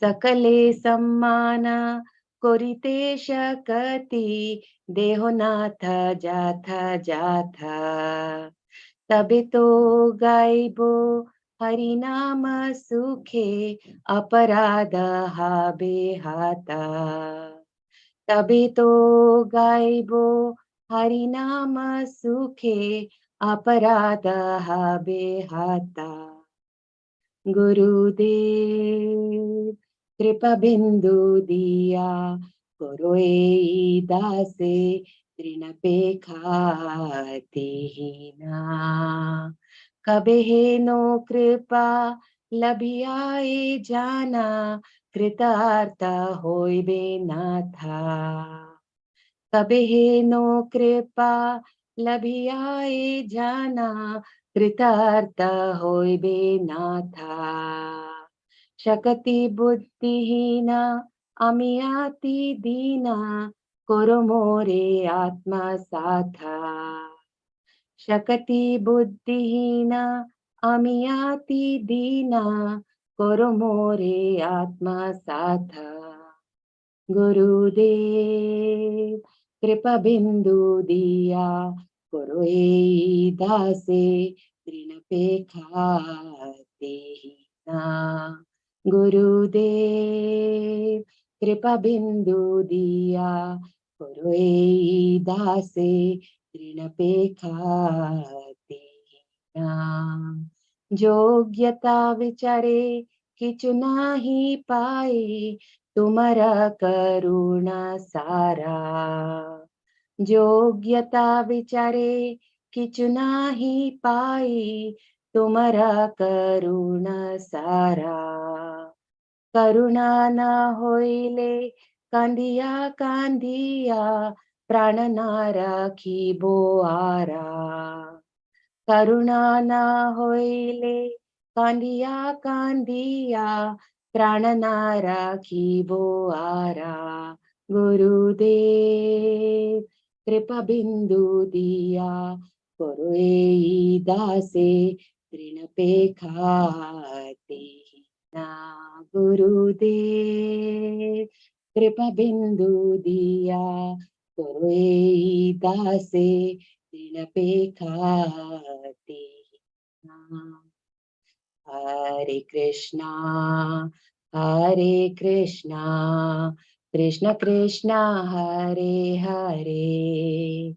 सकले सम्मान करिते शकति देहनाथ जाथा जाथा तबे तो गाइबो हरि नाम सुखे अपराध हाबे हाता तबे तो गाइबो हरि नाम सुखे अपराध हाबे हाता गुरुदेव कृपा बिंदु दिया करो ए दासे तृण पे खाते ही ना कबे है नो कृपा लभियाए जाना कृतार्थ होइबे ना था कबे है नो कृपा लभियाए जाना कृतार्थ होइबे ना था शक्ति बुद्धिहीना अमियाति दीना करो मोरे आत्मा साथा शक्ति बुद्धिहीना अमियाति दीना करो मोरे आत्मा साथा गुरुदेव कृपा बिंदु दिया करो ए दासे तृण पे खाते ही ना गुरुदेव कृपा बिंदु दिया करो ए दासे तृण पे खाते ही ना योग्यता विचारे किचु नाही पाए तुम्हारा करुणा सारा योग्यता विचारे किचु नाही पाई तुम्हारा करुणा सारा करुणा न होइले कांदिया कांदिया प्राण ना राखिबो आरा करुणा न होइले कांदिया कांदिया प्राण ना राखिबो आरा गुरुदेव कृपा बिंदु दिया करो ए दासे तृण पे खाते ही ना गुरुदेव कृपा बिंदु दिया करो ए दासे तृण पे खाते ही ना हरे कृष्णा कृष्ण कृष्ण हरे हरे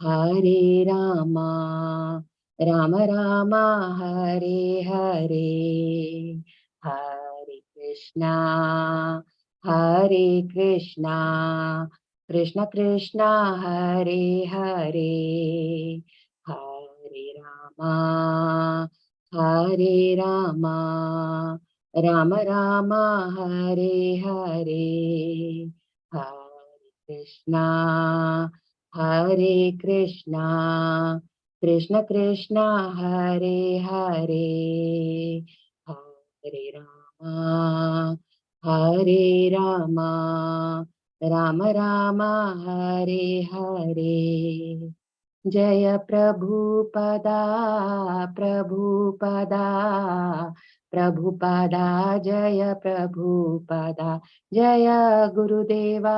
हरे रामा राम राम हरे हरे हरे कृष्णा कृष्ण कृष्ण हरे हरे हरे रामा राम राम हरे हरे हरे कृष्णा कृष्ण कृष्ण हरे हरे हरे रामा राम राम हरे हरे जय प्रभुपदा प्रभुपदा जय प्रभुपदा जय गुरुदेवा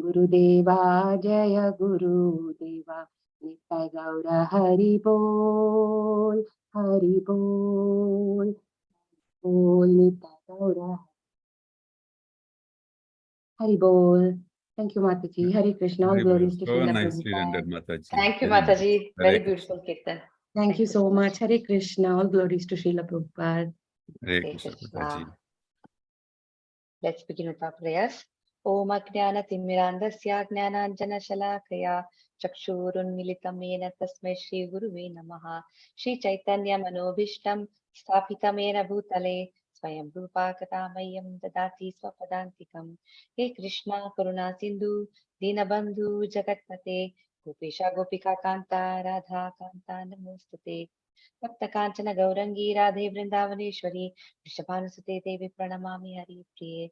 गुरुदेवा जय गुरुदेवा नित्य गौर हरि बोल बोल नित्य गौर हरि बोल. Thank you, Mataji. Hare Krishna. All glories to So Srila nicely rendered, Prabhupada. Mataji. Thank you, Very Mataji. nice. Very Hare beautiful Kirtan. Thank you so much. Hare Krishna. All glories to Srila Prabhupada. Hare Krishna, Mataji. Let's begin with our prayers. Om Ajnana Timirandasya Jnananjana Shalakaya Chakshurunmilitam Yena Tasmai Shri Guruve Namaha Shri Chaitanya Manobhishtam Sthapitam Yena Bhutale Swayam Rupa Katamayam Dadati Swapadantikam He Krishna Karuna Sindhu Dinabandhu Jagatpate Gopesha Gopika Kanta Radha Kanta Namostate Bhakta Kanchana Gaurangi Radhe Vrindavaneshwari Vrishabhanusute Devi Pranamami Hari Priye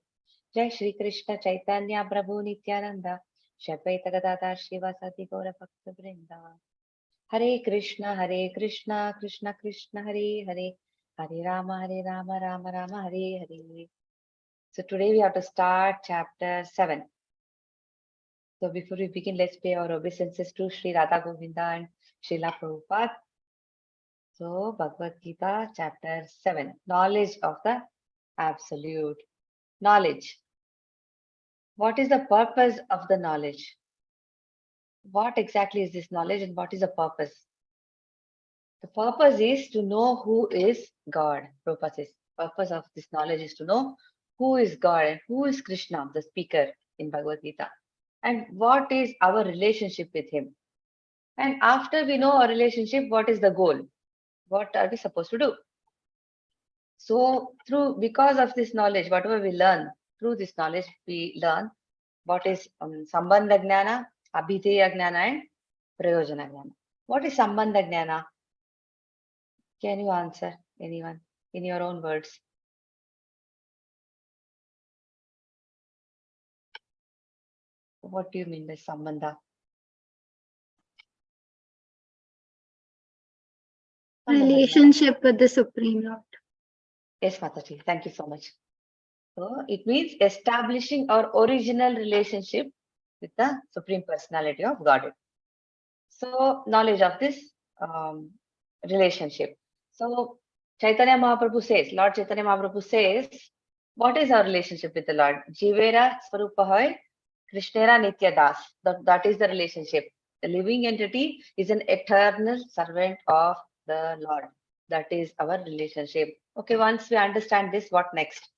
Jai Shri Krishna Chaitanya Prabhu Nityananda Shri Advaita Gadadhar Shivasati Gaura Bhakta Vrinda Hare Krishna, Krishna Krishna, Hare Hare, Hare Rama, Rama Rama, Hare Hare. So today we have to start chapter 7. So before we begin, let's pay our obeisances to Sri Radha Govinda and Srila Prabhupada. So Bhagavad Gita chapter 7, knowledge of the absolute. Knowledge. What is the purpose of the knowledge? What exactly is this knowledge and what is the purpose? The purpose is to know who is God. Prabhupada says, purpose of this knowledge is to know who is God and who is Krishna, the speaker in Bhagavad Gita, and what is our relationship with him. And after we know our relationship, what is the goal? What are we supposed to do? So because of this knowledge, whatever we learn, through this knowledge, we learn what is Sambandha Jnana, Abhideya Jnana and Prayojana Jnana. What is Sambandha Jnana? Can you answer, anyone, in your own words? What do you mean by Sambandha? Relationship with the Supreme Lord. Yes, Mataji, thank you so much. So it means establishing our original relationship with the Supreme Personality of Godhead. So knowledge of this relationship. So Chaitanya Mahaprabhu says, Lord Chaitanya Mahaprabhu says, what is our relationship with the Lord? Jivera Swarupa Hoy, Krishnera Nitya Das. That is the relationship. The living entity is an eternal servant of the Lord. That is our relationship. Okay, once we understand this, what next?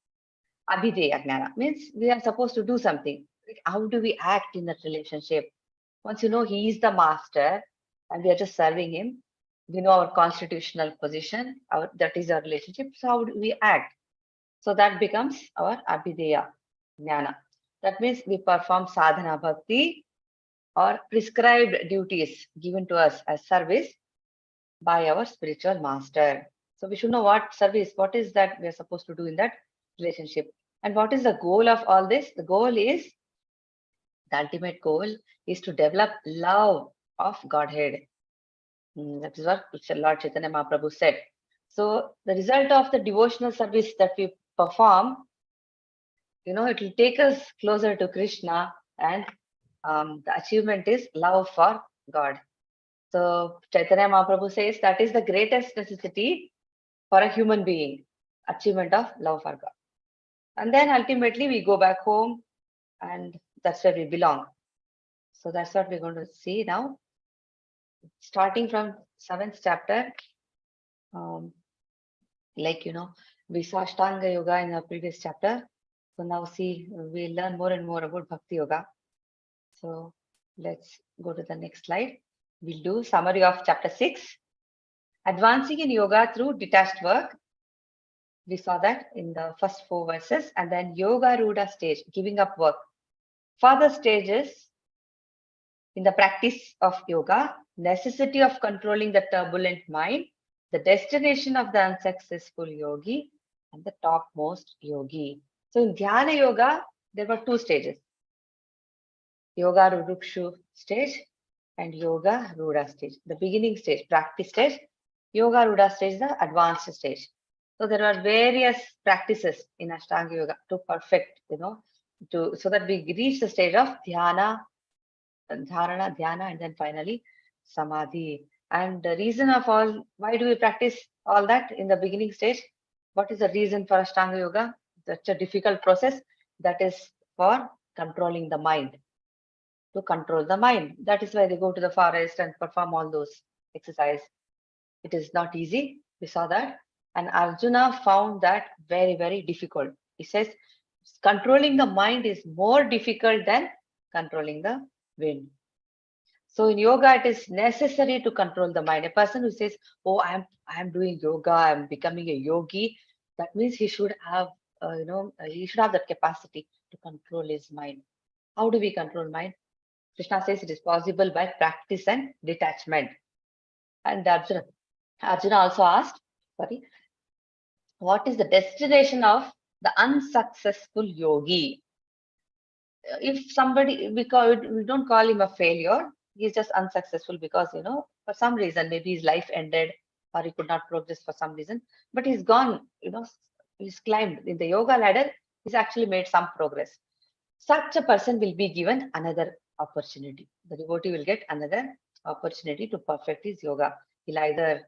Abhideya Jnana means we are supposed to do something. How do we act in that relationship? Once you know he is the master and we are just serving him, we know our constitutional position, that is our relationship. So how do we act? So that becomes our Abhideya Jnana. That means we perform sadhana bhakti or prescribed duties given to us as service by our spiritual master. So we should know what service, what is that we are supposed to do in that relationship. And what is the goal of all this? The goal is, the ultimate goal is to develop love of Godhead. That is what Lord Chaitanya Mahaprabhu said. So the result of the devotional service that we perform, it will take us closer to Krishna, and the achievement is love for God. So Chaitanya Mahaprabhu says that is the greatest necessity for a human being, achievement of love for God. And then ultimately we go back home and that's where we belong. So that's what we're going to see now. Starting from 7th chapter, we saw Ashtanga Yoga in the previous chapter. So now we learn more and more about Bhakti Yoga. So let's go to the next slide. We'll do summary of chapter 6. Advancing in yoga through detached work. We saw that in the first 4 verses. And then Yoga Ruda stage, giving up work. Further stages in the practice of yoga, necessity of controlling the turbulent mind, the destination of the unsuccessful yogi, and the topmost yogi. So in Dhyana Yoga, there were 2 stages. Yoga Rurukshu stage and Yoga Ruda stage. The beginning stage, practice stage. Yoga Ruda stage, the advanced stage. So there are various practices in Ashtanga Yoga to perfect, so that we reach the stage of Dhyana, Dharana, Dhyana, and then finally Samadhi. And the reason of all, why do we practice all that in the beginning stage? What is the reason for Ashtanga Yoga? Such a difficult process. That is for controlling the mind. To control the mind. That is why they go to the forest and perform all those exercises. It is not easy. We saw that. And Arjuna found that very, very difficult. He says, controlling the mind is more difficult than controlling the wind. So in yoga, it is necessary to control the mind. A person who says, "Oh, I am doing yoga, I am becoming a yogi," that means he should have, he should have that capacity to control his mind. How do we control mind? Krishna says it is possible by practice and detachment. And Arjuna also asked, what is the destination of the unsuccessful yogi? If somebody, we don't call him a failure, he's just unsuccessful because, for some reason, maybe his life ended or he could not progress for some reason, but he's gone, he's climbed in the yoga ladder, he's actually made some progress. Such a person will be given another opportunity. The devotee will get another opportunity to perfect his yoga. He'll either,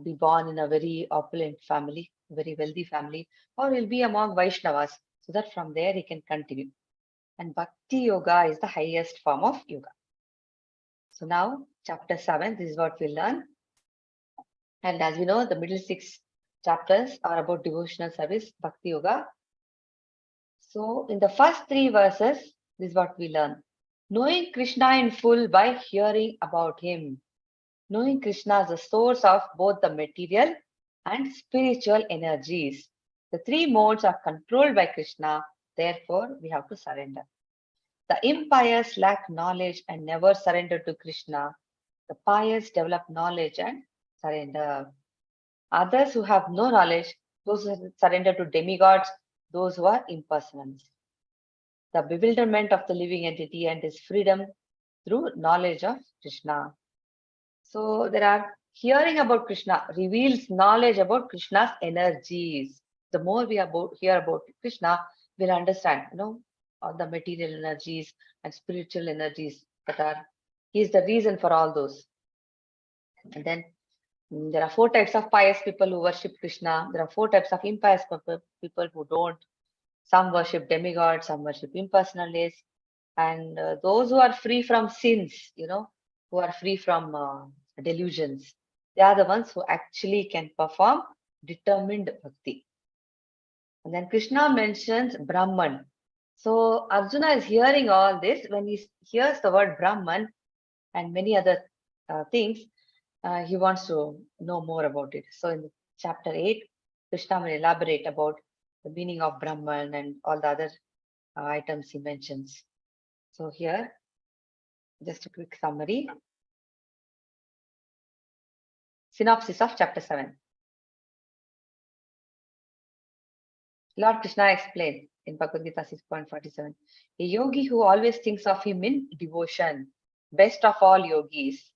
be born in a very opulent family, very wealthy family, or he'll be among Vaishnavas, so that from there he can continue. And Bhakti Yoga is the highest form of yoga. So now, chapter 7, this is what we learn. And as we know, the middle 6 chapters are about devotional service, Bhakti Yoga. So in the first 3 verses, this is what we learn. Knowing Krishna in full by hearing about him. Knowing Krishna as the source of both the material and spiritual energies. The 3 modes are controlled by Krishna, therefore we have to surrender. The impious lack knowledge and never surrender to Krishna. The pious develop knowledge and surrender. Others who have no knowledge, those who surrender to demigods, those who are impersonalists. The bewilderment of the living entity and his freedom through knowledge of Krishna. So there are hearing about Krishna reveals knowledge about Krishna's energies. The more we hear about Krishna, we'll understand, all the material energies and spiritual energies he is the reason for all those. And then there are 4 types of pious people who worship Krishna. There are 4 types of impious people who don't. Some worship demigods, some worship impersonalists. And those who are free from sins, who are free from delusions, they are the ones who actually can perform determined bhakti. And then Krishna mentions Brahman. So Arjuna is hearing all this. When he hears the word Brahman and many other things, he wants to know more about it. So in chapter 8, Krishna will elaborate about the meaning of Brahman and all the other items he mentions. So here, just a quick summary. Synopsis of chapter 7. Lord Krishna explained in Bhagavad Gita 6.47, a yogi who always thinks of him in devotion, best of all yogis,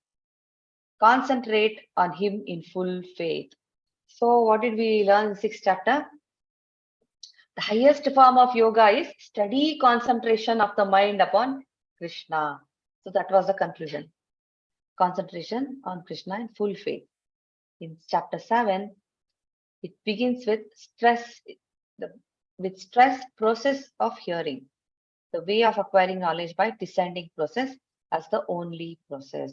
concentrate on him in full faith. So what did we learn in 6th chapter? The highest form of yoga is steady concentration of the mind upon Krishna. So that was the conclusion. Concentration on Krishna in full faith. In chapter 7, it begins with stress process of hearing, the way of acquiring knowledge by descending process as the only process.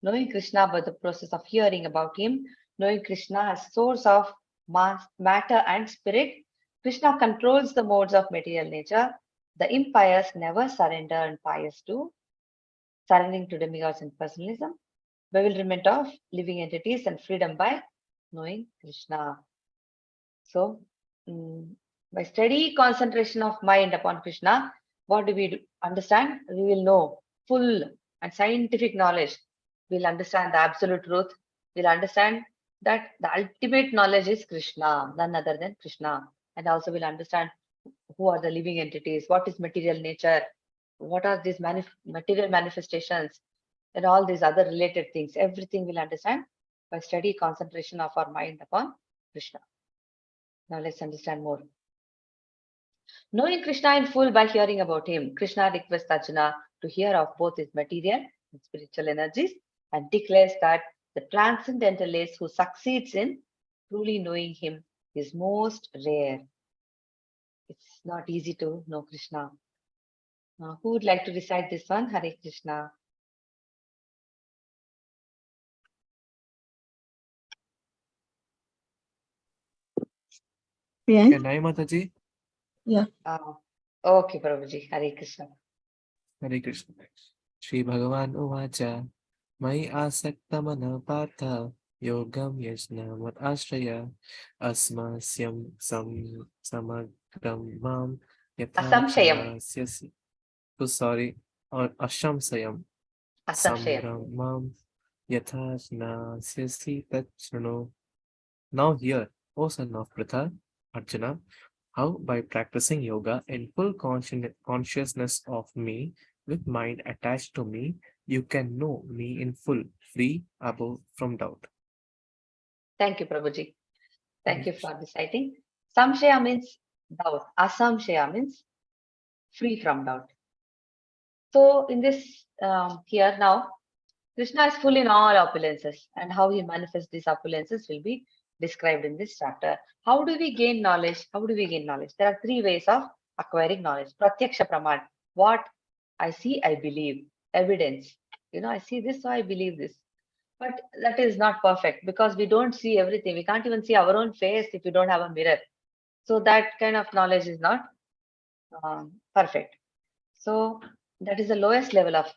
Knowing Krishna by the process of hearing about him, knowing Krishna as source of matter and spirit, Krishna controls the modes of material nature. The impious never surrender, and pious do, surrendering to demigods and personalism, bewilderment of living entities and freedom by knowing Krishna. So, by steady concentration of mind upon Krishna, what do we understand? We will know full and scientific knowledge. We'll understand the absolute truth. We'll understand that the ultimate knowledge is Krishna, none other than Krishna. And also we'll understand who are the living entities, what is material nature, what are these material manifestations, and all these other related things. Everything we'll understand by steady concentration of our mind upon Krishna. Now let's understand more. Knowing Krishna in full by hearing about him, Krishna requests Arjuna to hear of both his material and spiritual energies and declares that the transcendentalist who succeeds in truly knowing him is most rare. It's not easy to know Krishna. Who would like to recite this one? Hare Krishna. Yeah. Can I, Mataji? Yeah. Okay, Prabhuji. Hare Krishna. Hare Krishna. Shri Bhagavan Uvacha Mai Asakta Mana Partha Yogam Yajna Mat Ashraya Asmasyam Samagram Mam Asamshayam. Yatha Oh, sorry. Or Ashamsayam Asamshayam. Samramam Yatha Nasyasi Tachano. Now hear, O son of Pritha, Arjuna, How? By practicing yoga in full consciousness of me, with mind attached to me, you can know me in full, free, above from doubt. Thank you, Prabhuji. Thank you Yes. for reciting. Samshaya means doubt. Asamshaya means free from doubt. So in this here now, Krishna is full in all opulences, and how he manifests these opulences will be described in this chapter. How do we gain knowledge? How do we gain knowledge? There are three ways of acquiring knowledge. Pratyaksha praman. What I see, I believe. Evidence. I see this, so I believe this. But that is not perfect because we don't see everything. We can't even see our own face if you don't have a mirror. So that kind of knowledge is not perfect. So that is the lowest level of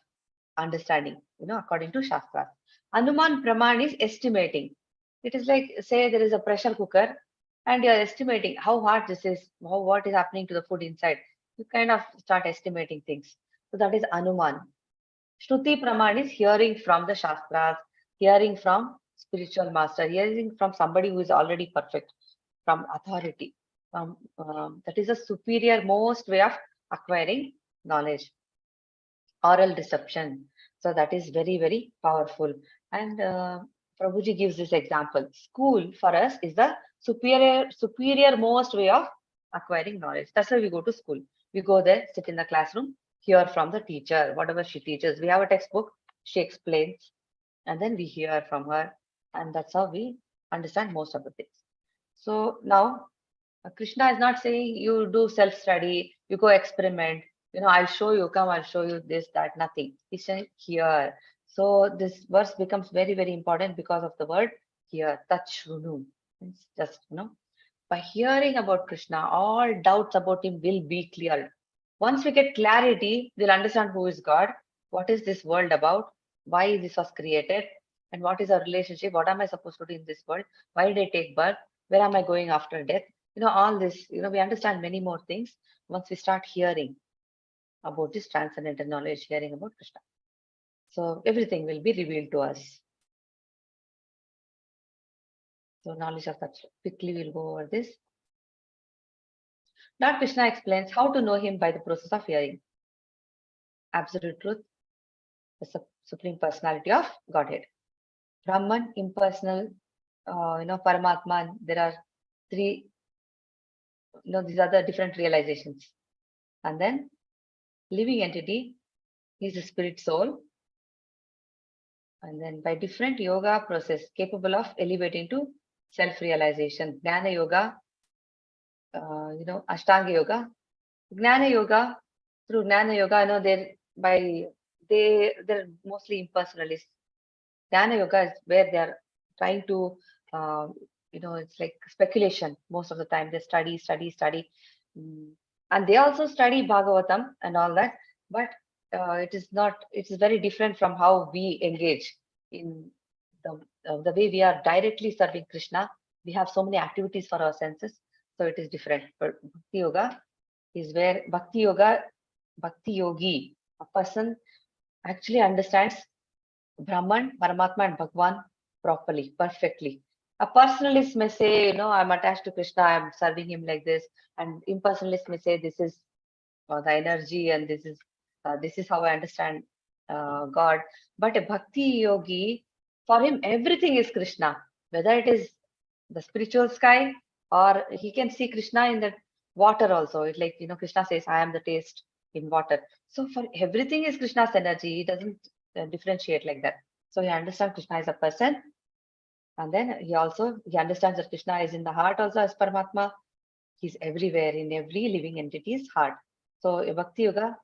understanding, according to Shastra. Anuman Praman is estimating. It is like, say, there is a pressure cooker and you're estimating how hot this is, what is happening to the food inside. You kind of start estimating things. So that is Anuman. Shruti Praman is hearing from the Shastras, hearing from spiritual master, hearing from somebody who is already perfect, from authority. That is a superior most way of acquiring knowledge. Oral deception. So that is very, very powerful. And Prabhuji gives this example. School for us is the superior most way of acquiring knowledge. That's why we go to school. We go there, sit in the classroom, hear from the teacher, whatever she teaches. We have a textbook, she explains, and then we hear from her. And that's how we understand most of the things. So now Krishna is not saying you do self-study, you go experiment, I'll show you, come, I'll show you this, that, nothing. He's saying here. So this verse becomes very, very important because of the word here, tachrunu. It's just, by hearing about Krishna, all doubts about him will be cleared. Once we get clarity, we'll understand who is God, what is this world about, why this was created, and what is our relationship, what am I supposed to do in this world, why did I take birth, where am I going after death? All this, we understand many more things once we start hearing about this transcendental knowledge, hearing about Krishna. So everything will be revealed to us. So knowledge of that, quickly we'll go over this. Lord Krishna explains how to know him by the process of hearing. Absolute truth, the supreme personality of Godhead. Brahman, impersonal, Paramatman, there are three, these are the different realizations. And then living entity is the spirit soul. And then by different yoga process capable of elevating to self-realization. Jnana yoga, Ashtanga yoga. Jnana yoga, through Jnana yoga, they're mostly impersonalists. Jnana yoga is where they're trying to, it's like speculation most of the time. They study. And they also study Bhagavatam and all that. But it is very different from how we engage in the way we are directly serving Krishna. We have so many activities for our senses, so it is different. But Bhakti Yoga is where Bhakti Yogi, a person actually understands Brahman, Paramatma and Bhagwan properly, perfectly. A personalist may say, I'm attached to Krishna, I'm serving him like this. And impersonalist may say, this is the energy and this is how I understand God. But a bhakti yogi, for him everything is Krishna, whether it is the spiritual sky or he can see Krishna in the water also. It's like, Krishna says, I am the taste in water. So for everything is Krishna's energy. He doesn't differentiate like that. So he understands Krishna is a person. And then he understands that Krishna is in the heart also as Paramatma. He's everywhere in every living entity's heart. So a Bhakti Yoga,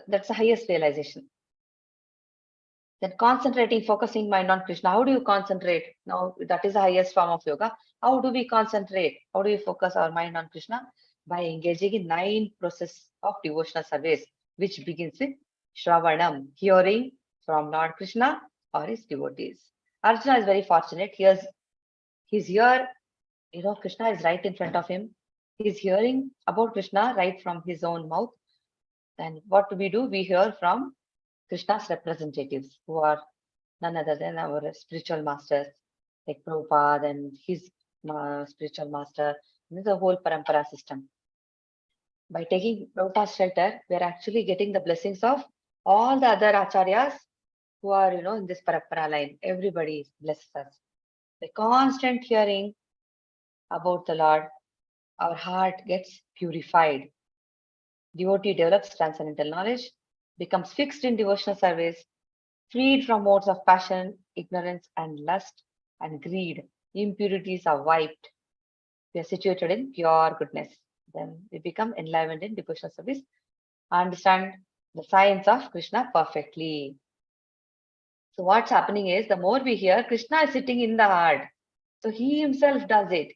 that's the highest realization. Then concentrating, focusing mind on Krishna. How do you concentrate? Now that is the highest form of yoga. How do we concentrate? How do we focus our mind on Krishna? By engaging in 9 process of devotional service, which begins with Shravanam, hearing from Lord Krishna or his devotees. Arjuna is very fortunate. He's here, Krishna is right in front of him. He's hearing about Krishna right from his own mouth. And what do? We hear from Krishna's representatives, who are none other than our spiritual masters, like Prabhupada and his spiritual master, the whole parampara system. by taking Prabhupada's shelter, we are actually getting the blessings of all the other acharyas who are, in this parampara line. Everybody blesses us. By constant hearing about the Lord, our heart gets purified. Devotee develops transcendental knowledge, becomes fixed in devotional service, freed from modes of passion, ignorance, and lust and greed. Impurities are wiped. We are situated in pure goodness. Then we become enlivened in devotional service, understand the science of Krishna perfectly. So what's happening is, the more we hear, Krishna is sitting in the heart. So he himself does it.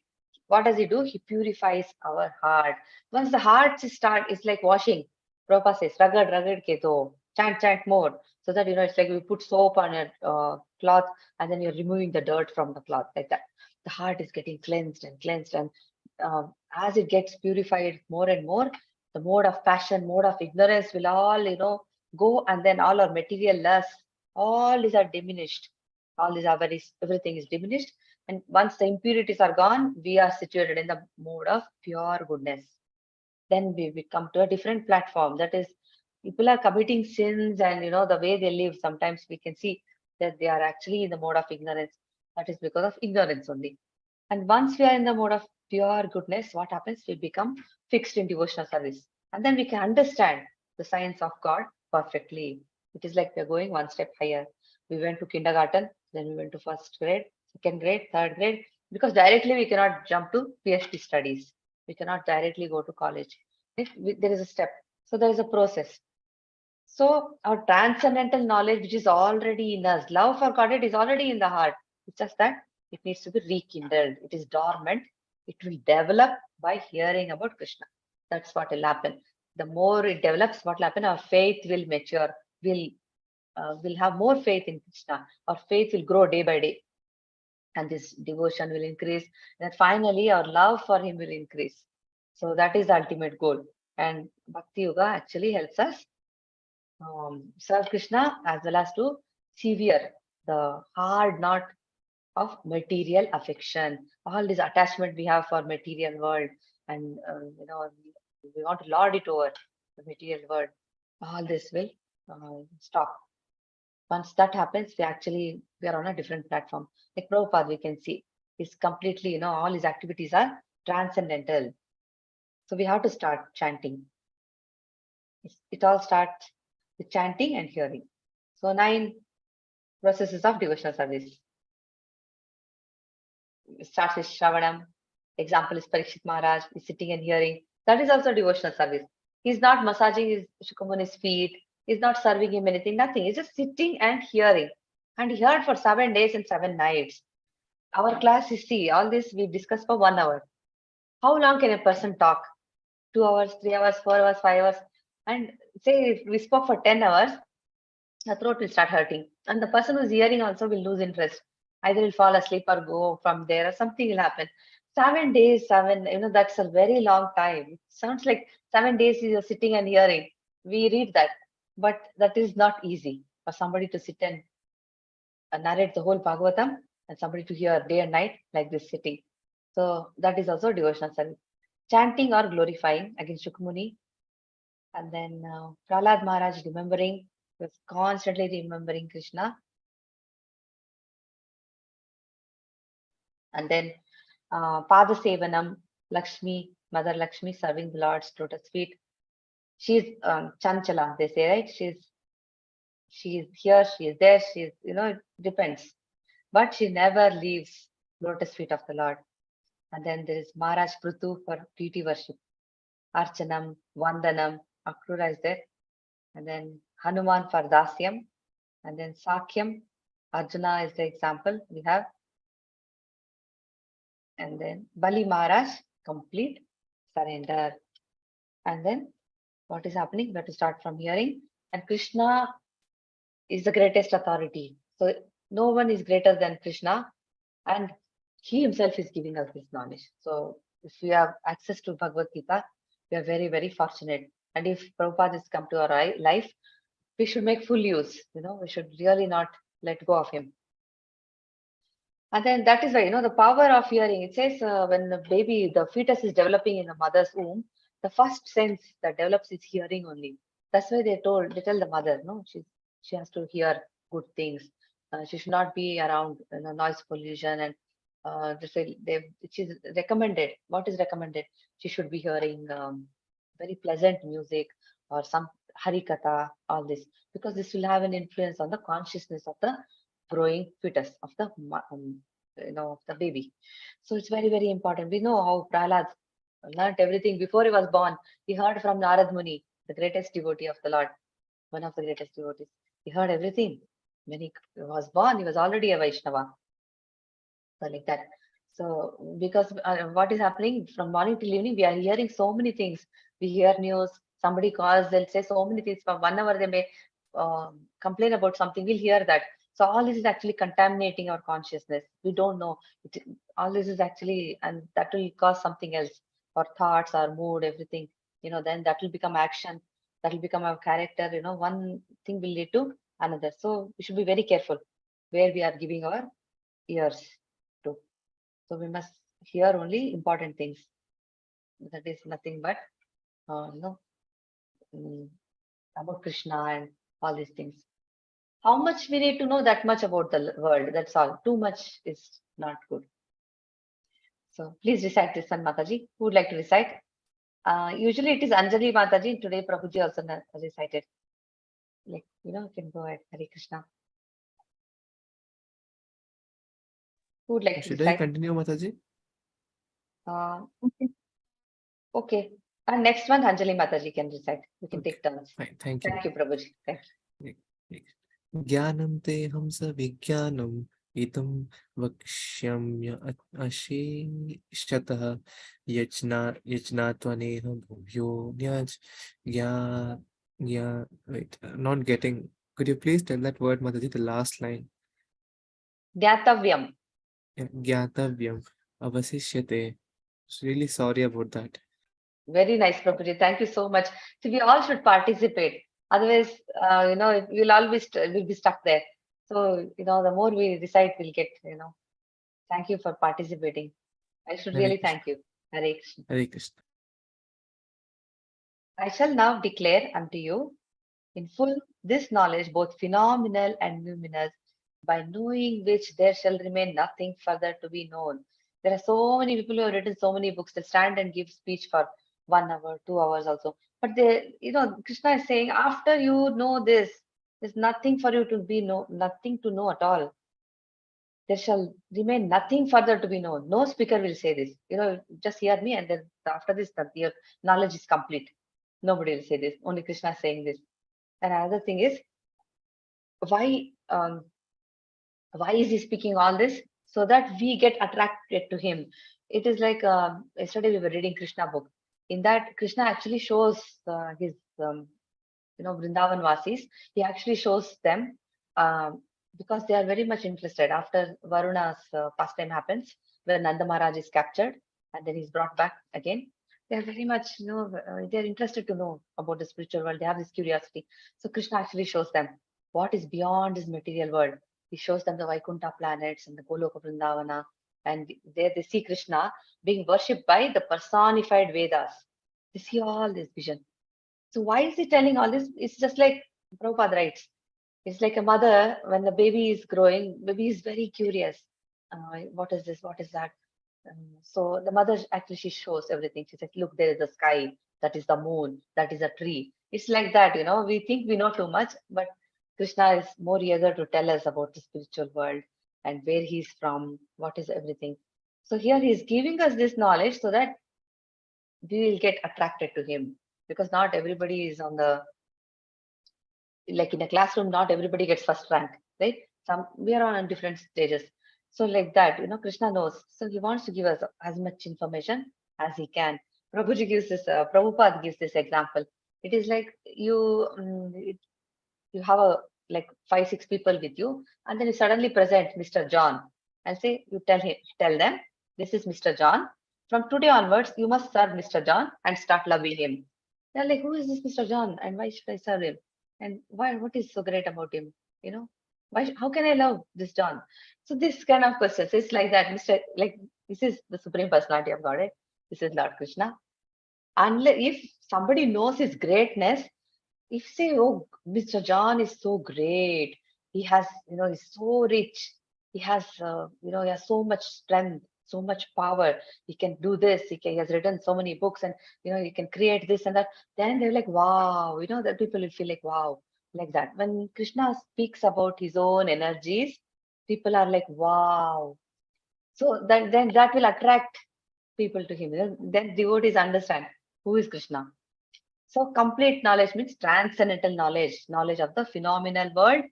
What does he do? He purifies our heart. Once the heart start, it's like washing. Prabhupada says, ragad, ragad ke do. Chant, chant more. So that, it's like we put soap on a cloth and then you're removing the dirt from the cloth, like that. The heart is getting cleansed and cleansed. And as it gets purified more and more, the mode of passion, mode of ignorance will all, go, and then all our material lusts, all these are diminished. All these are everything is diminished. And once the impurities are gone, we are situated in the mode of pure goodness. Then we come to a different platform. That is, people are committing sins, and the way they live, sometimes we can see that they are actually in the mode of ignorance. That is because of ignorance only. And once we are in the mode of pure goodness, what happens? We become fixed in devotional service. And then we can understand the science of God perfectly. It is like we are going one step higher. We went to kindergarten, then we went to first grade, second grade, third grade, because directly we cannot jump to PhD studies. We cannot directly go to college. There is a step. So there is a process. So our transcendental knowledge, which is already in us, love for God, it is already in the heart. It's just that it needs to be rekindled. It is dormant. It will develop by hearing about Krishna. That's what will happen. The more it develops, what will happen? Our faith will mature. We'll have more faith in Krishna. Our faith will grow day by day, and this devotion will increase. And finally, our love for Him will increase. So that is the ultimate goal. And Bhakti Yoga actually helps us serve Krishna as well as to sever the hard knot of material affection, all this attachment we have for material world, and we want to lord it over the material world. All this will stop. Once that happens, we are on a different platform. Like Prabhupada, we can see is completely, all his activities are transcendental. So we have to start chanting. It all starts with chanting and hearing. So 9 processes of devotional service. It starts with Shravanam. Example is Parikshit Maharaj is sitting and hearing. That is also devotional service. He's not massaging his Shukamuni's feet. He's not serving him anything, nothing. He's just sitting and hearing. And he heard for 7 days and 7 nights. Our class is, see, all this we discussed for 1 hour. How long can a person talk? 2 hours, 3 hours, 4 hours, 5 hours. And say if we spoke for 10 hours, the throat will start hurting. And the person who's hearing also will lose interest. Either will fall asleep or go from there, or something will happen. 7 days, that's a very long time. It sounds like 7 days you're sitting and hearing. We read that, but that is not easy for somebody to sit and narrate the whole Bhagavatam, and somebody to hear day and night like this sitting. So that is also devotional service. Chanting or glorifying against Shukmuni. And then Prahlad Maharaj remembering, was constantly remembering Krishna. And then Pada Sevanam, Lakshmi, Mother Lakshmi serving the Lord's lotus feet. She's Chanchala, they say, right? She's here, she is there, she's, it depends. But she never leaves lotus feet of the Lord. And then there is Maharaj Prutu for deity worship. Archanam, Vandanam, Akrura is there. And then Hanuman for Dasyam. And then Sakyam, Arjuna is the example we have. And then Bali Maharaj, complete surrender. And then what is happening? We have to start from hearing. And Krishna is the greatest authority. So no one is greater than Krishna. And he himself is giving us this knowledge. So if we have access to Bhagavad Gita, we are very, very fortunate. And if Prabhupada has come to our life, we should make full use. We should really not let go of him. And then that is why, the power of hearing. It says when the fetus is developing in the mother's womb, the first sense that develops is hearing only. That's why they tell the mother, no, she has to hear good things. She should not be around noise pollution, and she's recommended. What is recommended? She should be hearing very pleasant music or some harikatha, all this, because this will have an influence on the consciousness of the growing fetus of the of the baby. So it's very, very important. We know how Prahlad learnt everything before he was born. He heard from Narad Muni, the greatest devotee of the Lord, one of the greatest devotees. He heard everything. When he was born, he was already a Vaishnava. So like that. So because what is happening from morning till evening, we are hearing so many things. We hear news, somebody calls, they'll say so many things. For 1 hour, they may complain about something. We'll hear that. So all this is actually contaminating our consciousness. We don't know. All this is actually, and that will cause something else. Our thoughts, our mood, everything. Then that will become action. That will become our character. One thing will lead to another. So we should be very careful where we are giving our ears to. So we must hear only important things. That is nothing but about Krishna and all these things. How much we need to know, that much about the world. That's all. Too much is not good. So please recite this one, Mataji. Who would like to recite? Usually it is Anjali Mataji. Today Prabhuji also recited. You can go ahead. Hare Krishna. Who would like to Should I recite? continue, Mataji? Okay. And next one, Anjali Mataji can recite. We can take turns. Fine, thank you. Thank you, Prabhuji. Thank you. ज्ञानं ते हंस विज्ञानम् इदं वक्ष्याम्य अशेषतः यज्ञात्वनेह भूयो wait, not getting. Could you please tell that word, Mataji, the last line? Gyatavyam. Gyatavyam avasishyate. Really sorry about that. Very nice, Prabhuji. Thank you so much. So we all should participate. Otherwise, we'll always we'll be stuck there. So, the more we recite, we'll get, Thank you for participating. I should Hare really Krishna. thank you. Hare Krishna. Hare Krishna. I shall now declare unto you in full this knowledge, both phenomenal and numinous, by knowing which there shall remain nothing further to be known. There are so many people who have written so many books. They stand and give speech for 1 hour, 2 hours also. But Krishna is saying, after you know this, there's nothing for you to nothing to know at all. There shall remain nothing further to be known. No speaker will say this. Just hear me, and then after this, your knowledge is complete. Nobody will say this. Only Krishna is saying this. And another thing is, why is he speaking all this? So that we get attracted to him. It is like yesterday we were reading Krishna book. In that, Krishna actually shows his Vrindavan Vasis. He actually shows them because they are very much interested. After Varuna's pastime happens, where Nanda Maharaj is captured and then he's brought back again, they are very much, they are interested to know about the spiritual world. They have this curiosity. So Krishna actually shows them what is beyond this material world. He shows them the Vaikuntha planets and the Goloka Vrindavana. And there they see Krishna being worshipped by the personified Vedas. They see all this vision. So why is he telling all this? It's just like Prabhupada writes. It's like a mother, when the baby is growing, baby is very curious. What is this? What is that? So the mother actually, she shows everything. She says, look, there is the sky. That is the moon. That is a tree. It's like that, we think we know too much, but Krishna is more eager to tell us about the spiritual world and where he's from, what is everything. So here he is giving us this knowledge so that we will get attracted to him, because not everybody is like in a classroom, not everybody gets first rank, right? We are on different stages. So like that, Krishna knows. So he wants to give us as much information as he can. Prabhupada gives this example. It is like you have like 5-6 people with you, and then you suddenly present Mr. John and say, you tell them, this is Mr. John. From today onwards, you must serve Mr. John and start loving him. They're like, who is this Mr. John and why should I serve him? And what is so great about him? How can I love this John? So this kind of questions, it's like that. This is the Supreme Personality of Godhead. This is Lord Krishna. Unless if somebody knows his greatness, if say, oh, Mr. John is so great, he has, he's so rich, he has, he has so much strength, so much power, he can do this, he has written so many books, and he can create this and that, then they're like, wow, that people will feel like, wow, like that. When Krishna speaks about his own energies, people are like, wow. So then that will attract people to him. Then devotees understand who is Krishna. So complete knowledge means transcendental knowledge, knowledge of the phenomenal world,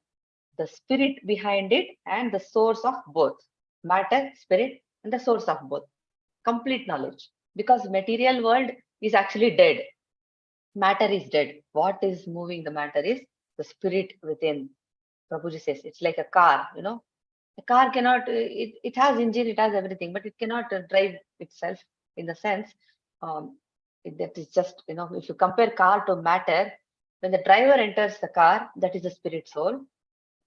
the spirit behind it, and the source of both. Matter, spirit, and the source of both. Complete knowledge. Because material world is actually dead. Matter is dead. What is moving the matter is the spirit within. Prabhuji says it's like a car, A car cannot, it has engine, it has everything, but it cannot drive itself in the sense, that is just, if you compare car to matter, when the driver enters the car, that is the spirit soul.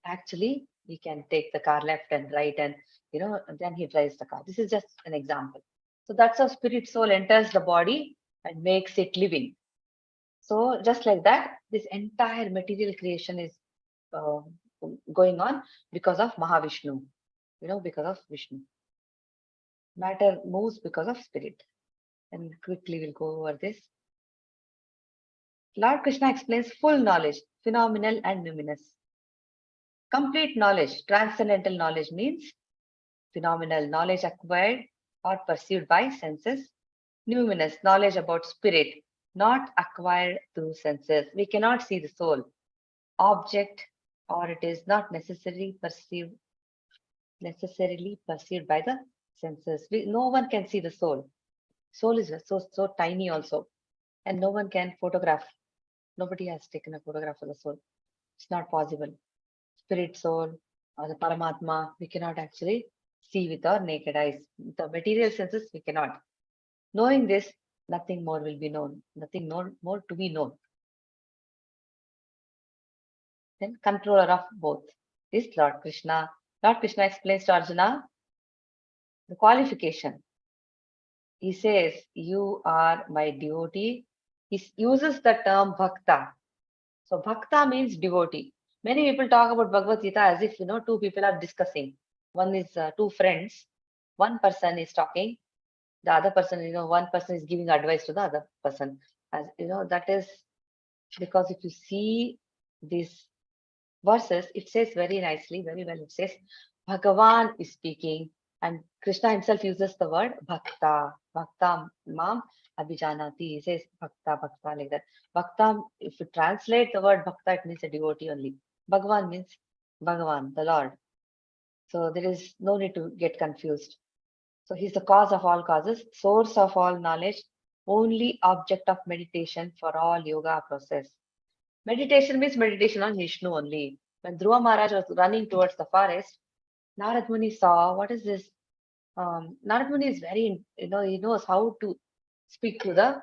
Actually, he can take the car left and right, and, then he drives the car. This is just an example. So that's how spirit soul enters the body and makes it living. So just like that, this entire material creation is uh, going on because of Mahavishnu, because of Vishnu. Matter moves because of spirit. And quickly we'll go over this. Lord Krishna explains full knowledge, phenomenal and numinous. Complete knowledge, transcendental knowledge means phenomenal knowledge acquired or perceived by senses. Numinous knowledge about spirit, not acquired through senses. We cannot see the soul, object, or it is not necessarily perceived by the senses. No one can see the soul. Soul is so tiny also, and no one can photograph. Nobody has taken a photograph of the soul. It's not possible. Spirit soul or the Paramatma, we cannot actually see with our naked eyes. The material senses, we cannot. Knowing this, nothing more will be known. Nothing more to be known. Then controller of both is Lord Krishna. Lord Krishna explains to Arjuna the qualification. He says, you are my devotee. He uses the term bhakta. So bhakta means devotee. Many people talk about Bhagavad Gita as if, two people are discussing. One is two friends. One person is talking. The other person, one person is giving advice to the other person. As that is because if you see these verses, it says very nicely, very well. It says, Bhagavan is speaking, and Krishna himself uses the word bhakta. Bhakta mam abhijanati. He says bhakta like that. Bhakta, if you translate the word bhakta, it means a devotee only. Bhagavan means Bhagavan, the Lord. So there is no need to get confused. So he's the cause of all causes, source of all knowledge, only object of meditation for all yoga process. Meditation means meditation on Vishnu only. When Dhruva Maharaj was running towards the forest, Narad Muni saw, what is this? Narad Muni is very, he knows how to speak to the,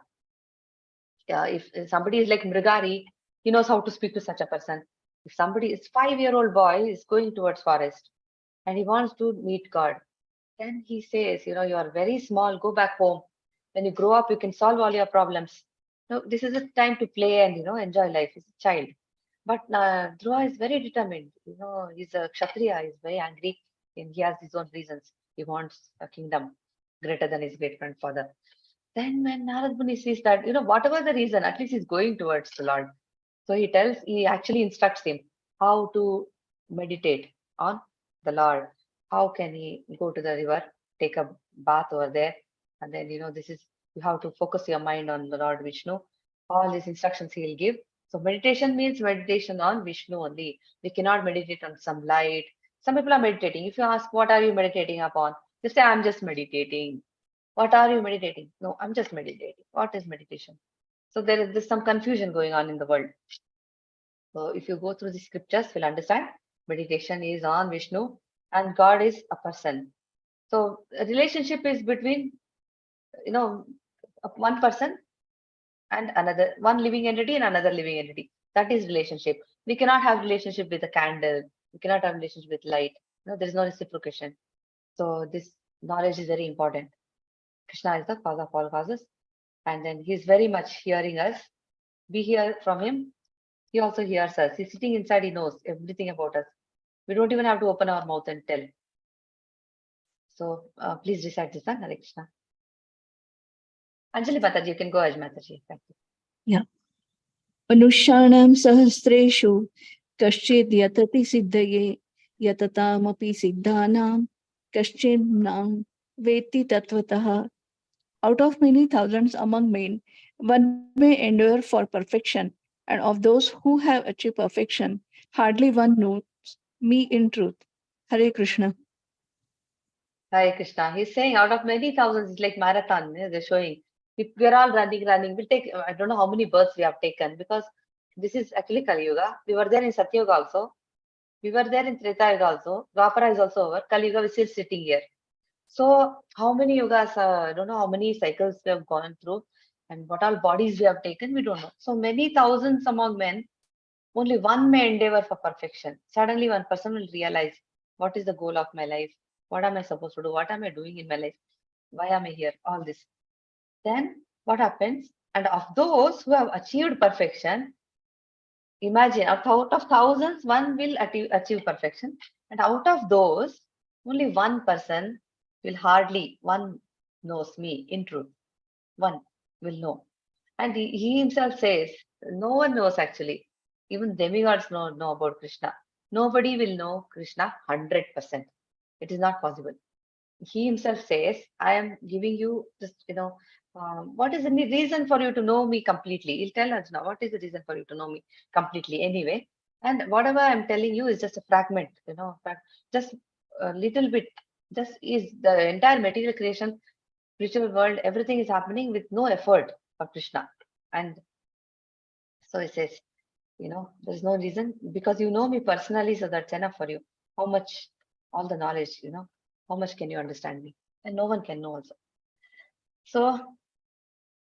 if somebody is like Mrigari, he knows how to speak to such a person. If somebody is 5-year-old boy is going towards forest and he wants to meet God, then he says, you are very small, go back home. When you grow up, you can solve all your problems. No, this is a time to play and, enjoy life. He's a child. But Dhruva is very determined. He's a Kshatriya. He's very angry and he has his own reasons. He wants a kingdom greater than his great grandfather. Then when Narad Muni sees that, whatever the reason, at least he's going towards the Lord. So he actually instructs him how to meditate on the Lord. How can he go to the river, take a bath over there, and then, you have to focus your mind on the Lord Vishnu. All these instructions he will give. So meditation means meditation on Vishnu only. We cannot meditate on some light. Some people are meditating. If you ask, what are you meditating upon? They say, I'm just meditating. What are you meditating? No, I'm just meditating. What is meditation? So there's some confusion going on in the world. So if you go through the scriptures, you'll understand meditation is on Vishnu and God is a person. So a relationship is between, one person and another, one living entity and another living entity. That is relationship. We cannot have relationship with a candle. We cannot have relationship with light. There is no reciprocation. So this knowledge is very important. Krishna is the cause of all causes. And then he's very much hearing us. We hear from him. He also hears us. He's sitting inside. He knows everything about us. We don't even have to open our mouth and tell. So please recite this, Hare Krishna. Anjali Mataji, you can go ahead, Mataji. Thank you. Yeah. Anushanam sahasreshu kaschid yatati siddhaye yatatamapi siddhanam kaschid nam veti tattvataha. Out of many thousands among men, one may endure for perfection, and of those who have achieved perfection, hardly one knows me in truth. Hare Krishna. Hare Krishna. He's saying out of many thousands, it's like marathon. They're showing. We're all running. We'll take, I don't know how many births we have taken, because this is actually Kali Yuga. We were there in Satya Yuga also. We were there in Treta Yuga also. Dwapara is also over. Kali Yuga, we're still sitting here. So how many yugas, I don't know how many cycles we have gone through and what all bodies we have taken, we don't know. So many thousands among men, only one may endeavor for perfection. Suddenly one person will realize, what is the goal of my life? What am I supposed to do? What am I doing in my life? Why am I here? All this. Then what happens? And of those who have achieved perfection, imagine out of thousands, one will achieve perfection. And out of those, only one person will hardly, one knows me in truth. One will know. And he himself says, no one knows actually. Even demigods know about Krishna. Nobody will know Krishna 100%. It is not possible. He himself says, I am giving you just, what is the reason for you to know me completely? He'll tell us now, what is the reason for you to know me completely anyway? And whatever I'm telling you is just a fragment, just a little bit, just is the entire material creation, spiritual world, everything is happening with no effort for Krishna. And so he says, there's no reason, because you know me personally, so that's enough for you. How much, all the knowledge, how much can you understand me? And no one can know also. So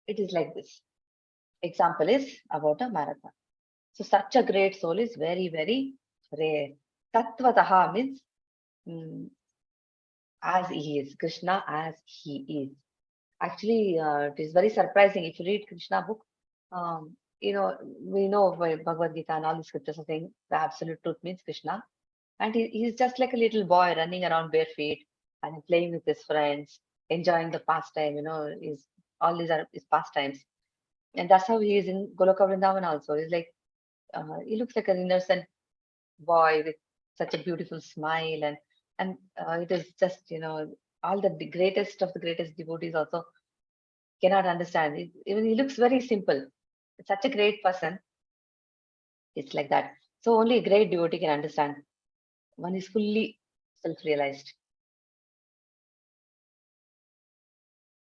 it is like this. Example is about a marathon. So such a great soul is very, very rare. Tattvataha means as he is, Krishna as he is. Actually, it is very surprising if you read Krishna book. We know Bhagavad Gita and all the scriptures are saying the absolute truth means Krishna. And he's just like a little boy running around bare feet and playing with his friends, enjoying the pastime, all these are his pastimes. And that's how he is in Goloka Vrindavan also. He's like, he looks like an innocent boy with such a beautiful smile. And it is just, all the greatest of the greatest devotees also cannot understand. Even he looks very simple. It's such a great person. It's like that. So only a great devotee can understand. One is fully self-realized.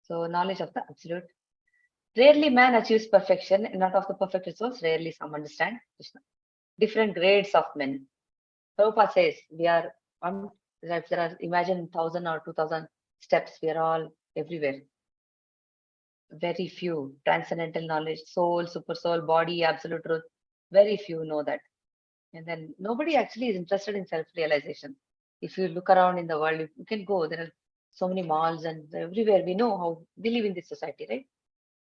So knowledge of the absolute. Rarely man achieves perfection, and not of the perfect souls, rarely some understand Krishna. Different grades of men. Prabhupada says, we are, if there are, imagine 1,000 or 2,000 steps, we are all everywhere. Very few. Transcendental knowledge, soul, super soul, body, absolute truth. Very few know that. And then nobody actually is interested in self-realization. If you look around in the world, you can go, there are so many malls and everywhere. We know how we live in this society, right?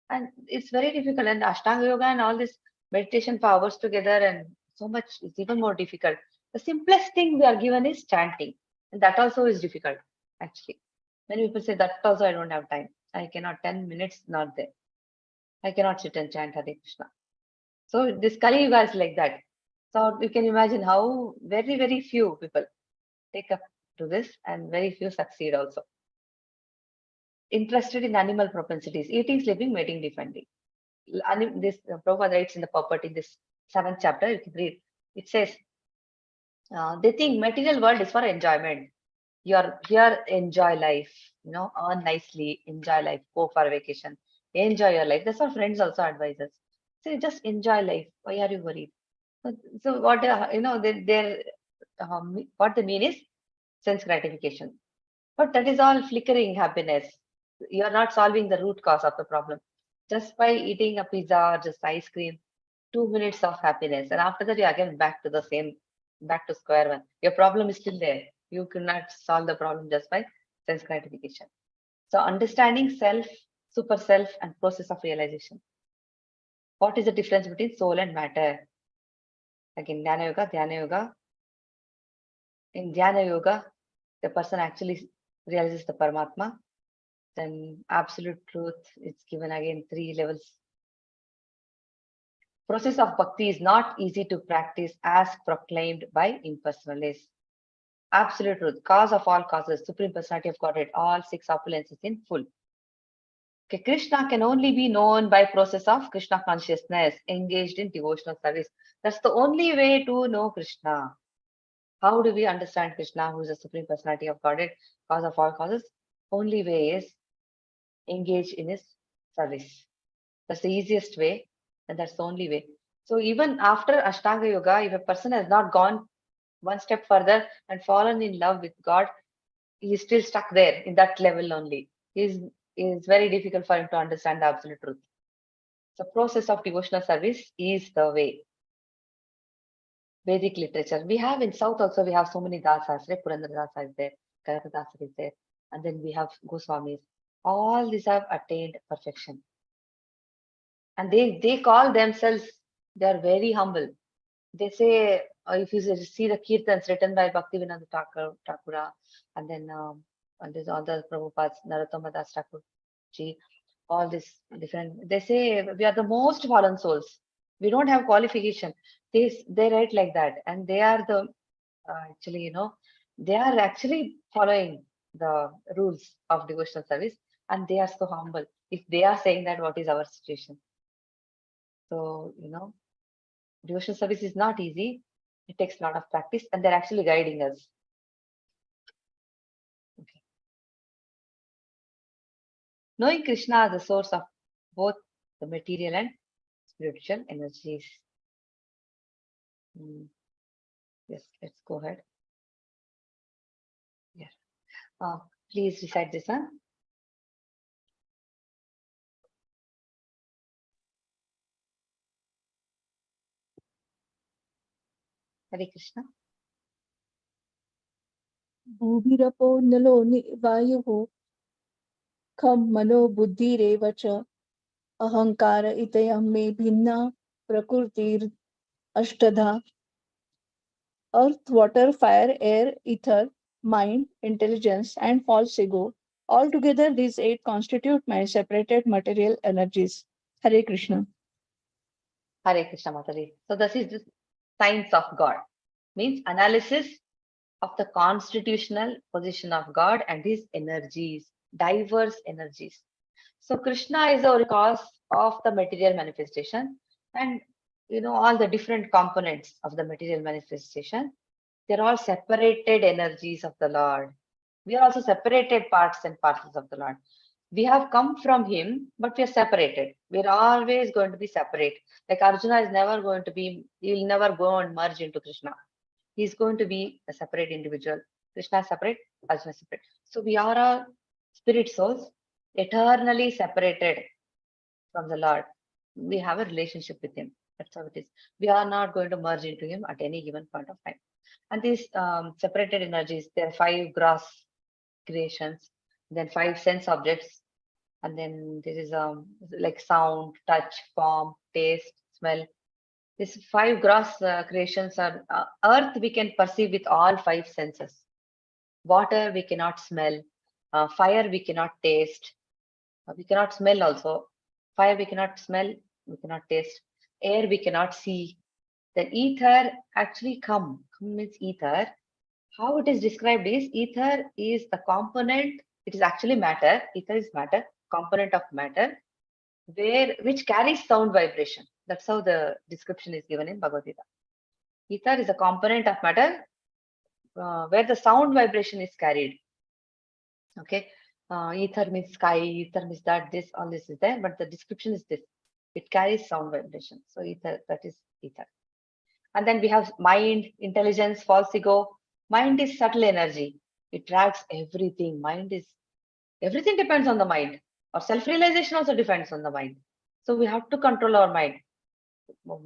And it's very difficult. And Ashtanga Yoga and all this meditation for hours together and so much is even more difficult. The simplest thing we are given is chanting. And that also is difficult, actually. Many people say that also I don't have time. I cannot, 10 minutes, not there. I cannot sit and chant Hare Krishna. So this Kali Yuga is like that. So you can imagine how very, very few people take up to this and very few succeed also. Interested in animal propensities, eating, sleeping, mating, defending. This Prabhupada writes in the purport in this 7th chapter, you can read. It says, they think material world is for enjoyment. You are here, enjoy life, earn nicely, enjoy life, go for a vacation, enjoy your life. That's what friends also advise us. So just enjoy life. Why are you worried? So what what they mean is sense gratification. But that is all flickering happiness. You are not solving the root cause of the problem. Just by eating a pizza or just ice cream, 2 minutes of happiness, and after that you again back to square one. Your problem is still there. You cannot solve the problem just by sense gratification. So understanding self super self, and process of realization. What is the difference between soul and matter? Again, Jnana Yoga, Dhyana Yoga. In Dhyana Yoga, the person actually realizes the Paramatma. Then absolute truth is given again 3 levels. Process of bhakti is not easy to practice as proclaimed by impersonalists. Absolute truth, cause of all causes, Supreme Personality of Godhead, all 6 opulences in full. Okay, Krishna can only be known by process of Krishna consciousness, engaged in devotional service. That's the only way to know Krishna. How do we understand Krishna, who is the Supreme Personality of Godhead, cause of all causes? Only way is engage in his service. That's the easiest way, and that's the only way. So even after Ashtanga Yoga, if a person has not gone one step further and fallen in love with God, he is still stuck there in that level only. It's very difficult for him to understand the absolute truth. The process of devotional service is the way. Vedic literature. We have in South also, we have so many dasas, right? Purandara Dasa is there, Kanada Dasa is there, and then we have Goswamis. All these have attained perfection. And they call themselves, they are very humble. They say, if you see the kirtans written by Bhaktivinoda Thakura, and then and there's all the Prabhupads, Narottama Das Thakur ji, all this different, they say we are the most fallen souls. We don't have qualification. They write like that, and they are the actually, they are actually following the rules of devotional service, and they are so humble. If they are saying that, what is our situation? So, devotional service is not easy. It takes a lot of practice, and they're actually guiding us. Okay. Knowing Krishna as the source of both the material and spiritual energies. Yes, let's go ahead. Yeah. Please recite this one. Hare Krishna. भूभिरपो नलो वायुः खं मनो बुद्धिरेव च अहंकार इतयं मे भिन्ना प्रकृतिर अष्टधा. Earth, water, fire, air, ether, mind, intelligence, and false ego. Altogether, these 8 constitute my separated material energies. Hare Krishna. Hare Krishna Mataji. So this is the science of God. Means analysis of the constitutional position of God and his energies, diverse energies. So Krishna is the cause of the material manifestation, and all the different components of the material manifestation, they're all separated energies of the Lord. We are also separated parts and parcels of the Lord. We have come from him, but we are separated. We're always going to be separate. Like Arjuna is never going to be, he'll never go and merge into Krishna. He's going to be a separate individual. Krishna is separate, Arjuna is separate. So we are all spirit souls, eternally separated from the Lord. We have a relationship with him. That's how it is. We are not going to merge into him at any given point of time. And these separated energies, there are 5 gross creations, then 5 sense objects, and then there is like sound, touch, form, taste, smell. These 5 gross creations are earth we can perceive with all 5 senses. Water we cannot smell. Fire we cannot taste. We cannot smell also. Fire we cannot smell, we cannot taste. Air we cannot see. Then ether actually come. Come means ether. How it is described is ether is the component. It is actually matter. Ether is matter, component of matter, which carries sound vibration. That's how the description is given in Bhagavad Gita. Ether is a component of matter where the sound vibration is carried. Okay. Ether means sky, ether means that, this, all this is there, but the description is this. It carries sound vibration. So ether, that is ether. And then we have mind, intelligence, false ego. Mind is subtle energy. It tracks everything. Everything depends on the mind. Or self-realization also depends on the mind. So we have to control our mind.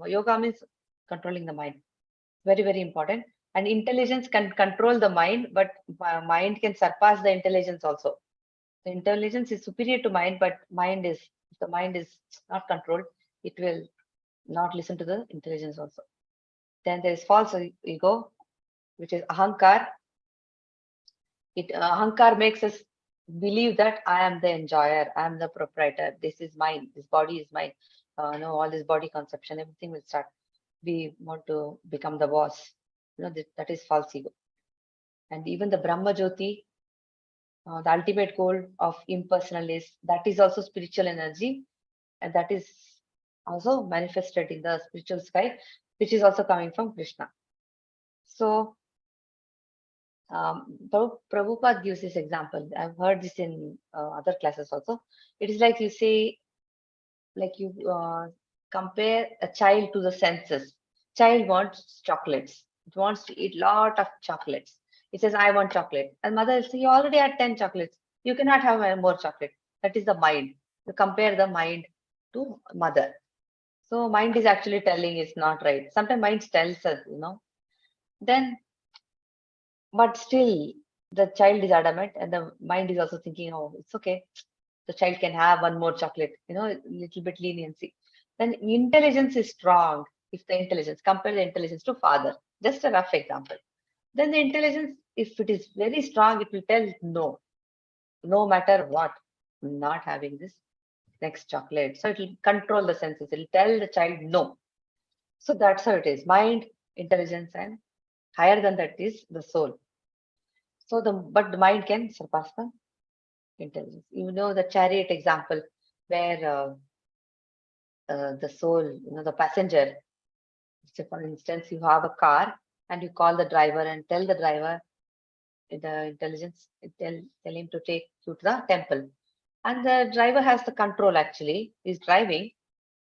Yoga means controlling the mind. Very, very important. And intelligence can control the mind, but mind can surpass the intelligence also. The intelligence is superior to mind, but if the mind is not controlled, it will not listen to the intelligence also. Then there is false ego, which is ahankar. Ahankar makes us believe that I am the enjoyer, I am the proprietor, this is mine, this body is mine. No, all this body conception, everything will start. We want to become the boss. That is false ego. And even the Brahma Jyoti, the ultimate goal of impersonal that is also spiritual energy, and that is also manifested in the spiritual sky, which is also coming from Krishna. So Prabhupada gives this example. I've heard this in other classes also. It is like you say, like you compare a child to the senses. Child wants chocolates. It wants to eat lot of chocolates. It says, I want chocolate. And mother will say, you already had 10 chocolates. You cannot have more chocolate. That is the mind. You compare the mind to mother. So mind is actually telling it's not right. Sometimes mind tells us, Then, but still, the child is adamant and the mind is also thinking, oh, it's okay. The child can have one more chocolate, a little bit leniency. Then intelligence is strong. If the intelligence, compare the intelligence to father, just a rough example. Then the intelligence, if it is very strong, it will tell no matter what, not having this next chocolate. So it will control the senses. It will tell the child no. So that's how it is. Mind, intelligence, and higher than that is the soul. So but the mind can surpass the intelligence. The chariot example where the soul, the passenger. So for instance, you have a car and you call the driver and tell the driver, the intelligence, tell him to take you to the temple. And the driver has the control actually, he's driving.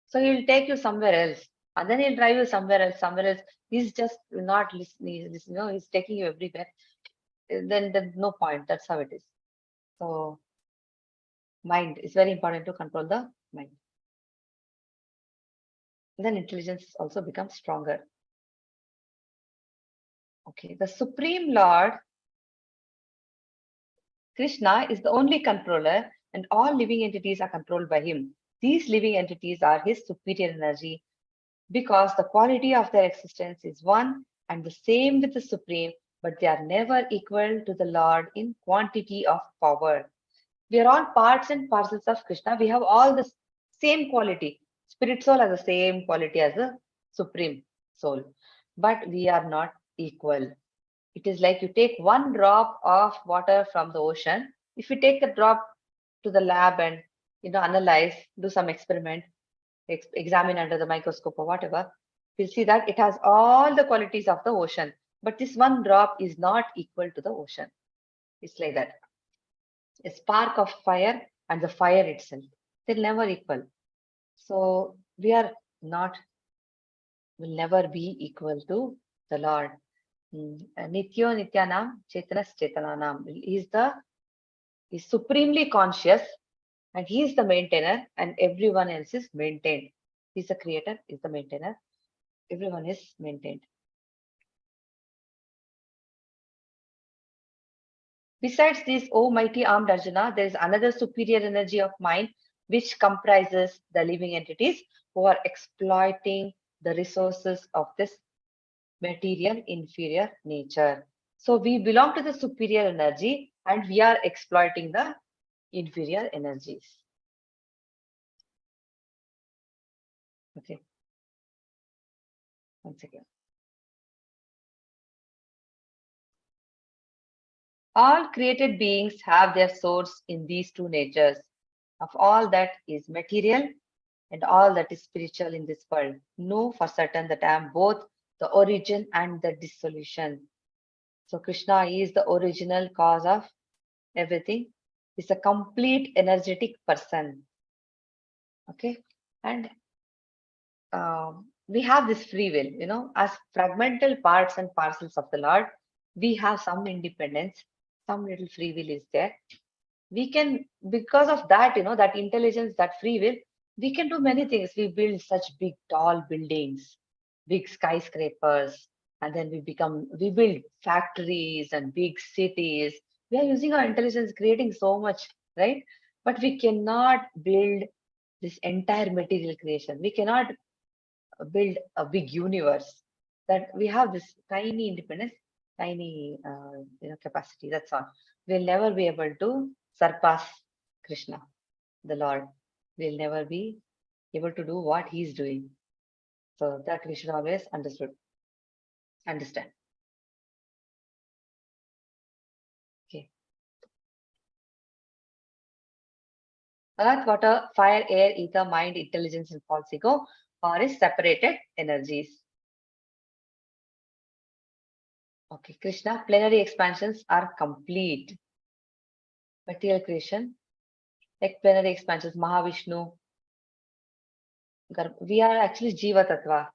So he'll take you somewhere else. And then he'll drive you somewhere else. He's just not listening, he's taking you everywhere. Then there's no point. That's how it is. So mind is very important to control the mind. Then intelligence also becomes stronger. Okay, the Supreme Lord, Krishna, is the only controller and all living entities are controlled by him. These living entities are his superior energy because the quality of their existence is one and the same with the Supreme, but they are never equal to the Lord in quantity of power. We are all parts and parcels of Krishna. We have all the same quality. Spirit soul has the same quality as the Supreme Soul, but we are not equal. It is like you take one drop of water from the ocean. If you take the drop to the lab and analyze, do some experiment, examine under the microscope or whatever, you'll see that it has all the qualities of the ocean. But this one drop is not equal to the ocean. It's like that. A spark of fire and the fire itself, they're never equal. So we are not, will never be equal to the Lord. Nityo Nityanam Chetanas Chetananam. He's supremely conscious and he is the maintainer and everyone else is maintained. He's the creator, he's the maintainer. Everyone is maintained. Besides this, O mighty armed Arjuna, there is another superior energy of mind which comprises the living entities who are exploiting the resources of this material inferior nature. So we belong to the superior energy and we are exploiting the inferior energies. Okay. Once again. All created beings have their source in these two natures of all that is material and all that is spiritual in this world. Know for certain that I am both the origin and the dissolution. So Krishna is the original cause of everything. He's a complete energetic person. Okay. And we have this free will, as fragmental parts and parcels of the Lord, we have some independence, some little free will is there. We can, because of that, that intelligence, that free will, we can do many things. We build such big, tall buildings, big skyscrapers, and then we build factories and big cities. We are using our intelligence, creating so much right? But we cannot build this entire material creation. We cannot build a big universe. That we have this tiny independence, tiny capacity. That's all. We'll never be able to surpass Krishna, the Lord. We'll never be able to do what He's doing. So that we should always understand. Okay. Earth, water, fire, air, ether, mind, intelligence, and false ego are separated energies. Okay, Krishna, plenary expansions are complete. Material creation, like plenary expansions, Mahavishnu. We are actually Jiva Tattva.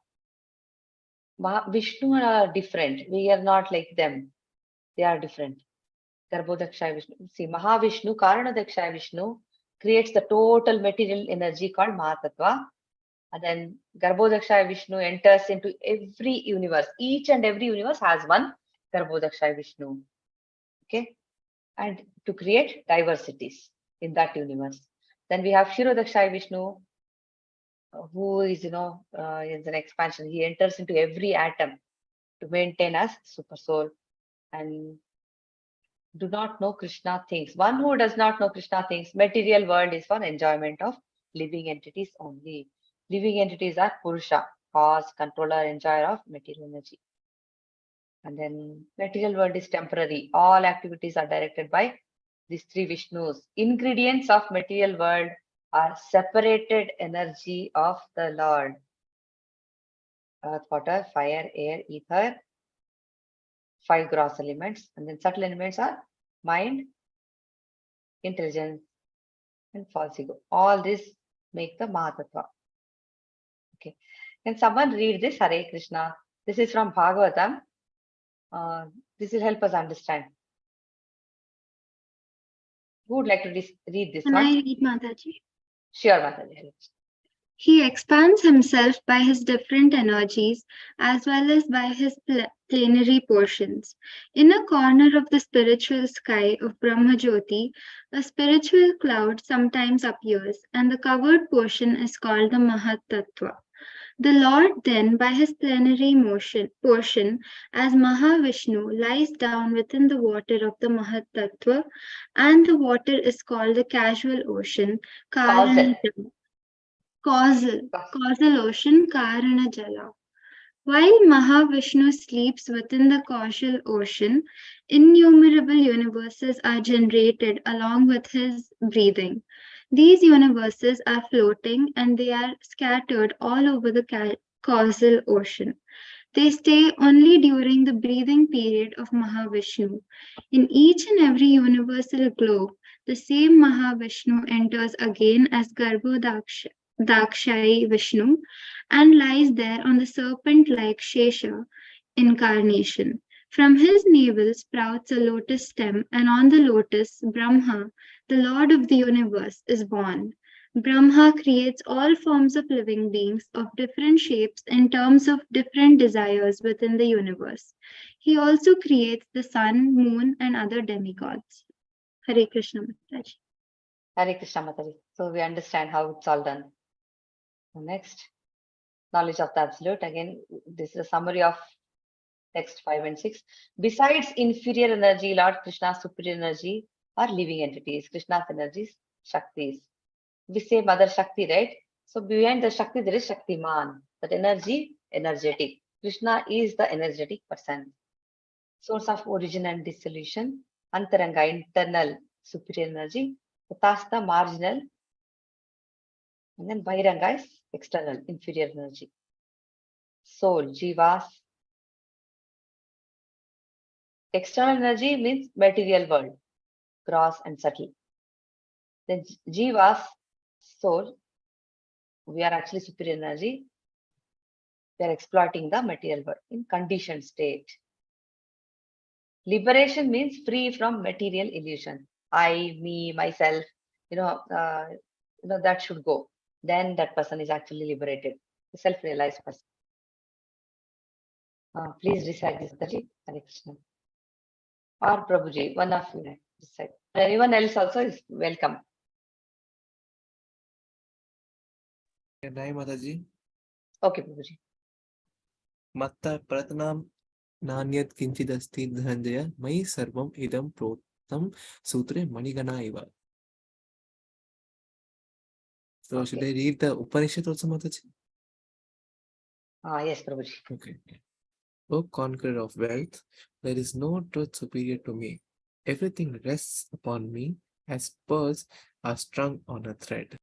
Vishnu are different. We are not like them. They are different. Garbhodakshaya Vishnu. See, Mahavishnu, Karanodakshaya Vishnu creates the total material energy called Mahatattva. And then Garbhodakshaya Vishnu enters into every universe. Each and every universe has one Garbhodakshaya Vishnu. Okay. And to create diversities in that universe. Then we have Shirodakshaya Vishnu, who is, is an expansion. He enters into every atom to maintain as super soul. And do not know Krishna things. One who does not know Krishna things, material world is for enjoyment of living entities only. Living entities are Purusha, cause, controller, enjoyer of material energy. And then material world is temporary. All activities are directed by these three Vishnus. Ingredients of material world are separated energy of the Lord. Earth, water, fire, air, ether, 5 gross elements. And then subtle elements are mind, intelligence, and false ego. All this make the Mahatattva. Okay. Can someone read this? Hare Krishna. This is from Bhagavatam. This will help us understand. Who would like to read this Can one? I read, Mataji? Sure, Mataji. He expands himself by his different energies as well as by his plenary portions. In a corner of the spiritual sky of Brahmajyoti, a spiritual cloud sometimes appears, and the covered portion is called the Mahatattva. The Lord then, by his plenary portion, as Mahavishnu, lies down within the water of the Mahatattva, and the water is called the casual ocean, Causal ocean, Karana Jala. While Mahavishnu sleeps within the causal ocean, innumerable universes are generated along with his breathing. These universes are floating and they are scattered all over the causal ocean. They stay only during the breathing period of Mahavishnu. In each and every universal globe, the same Mahavishnu enters again as Garbhodakshai Vishnu and lies there on the serpent-like Shesha incarnation. From his navel sprouts a lotus stem, and on the lotus, Brahma, the Lord of the universe, is born. Brahma creates all forms of living beings of different shapes in terms of different desires within the universe. He also creates the sun, moon, and other demigods. Hare Krishna Mataji. Hare Krishna Mataji. So we understand how it's all done. Next, knowledge of the absolute. Again, this is a summary of text 5 and 6. Besides inferior energy, Lord Krishna's superior energy are living entities. Krishna's energies, Shaktis. We say Mother Shakti, right? So behind the Shakti, there is Shaktiman. That energy, energetic. Krishna is the energetic person. Source of origin and dissolution. Antaranga, internal superior energy. Tatasta, marginal. And then Bahiranga is external, inferior energy. Soul, Jivas. External energy means material world, gross and subtle. Then Jivas, soul, we are actually superior energy. We are exploiting the material world in conditioned state. Liberation means free from material illusion. I, me, myself, that should go. Then that person is actually liberated, the self-realized person. Please recite this, Taji. Hare Krishna. Or Prabhuji, one of you. this side. Anyone else also is welcome. Can I, Mataji? Okay, Prabhuji. Matta Pratnam Nanyat Kinchidasti Dhanjaya Mai Sarvam Idam Protam Sutre Manigana Iva. So should I read the Upanishad also, Mataji? Yes, Prabhuji. Okay. O conqueror of wealth, there is no truth superior to me. Everything rests upon me as pearls are strung on a thread.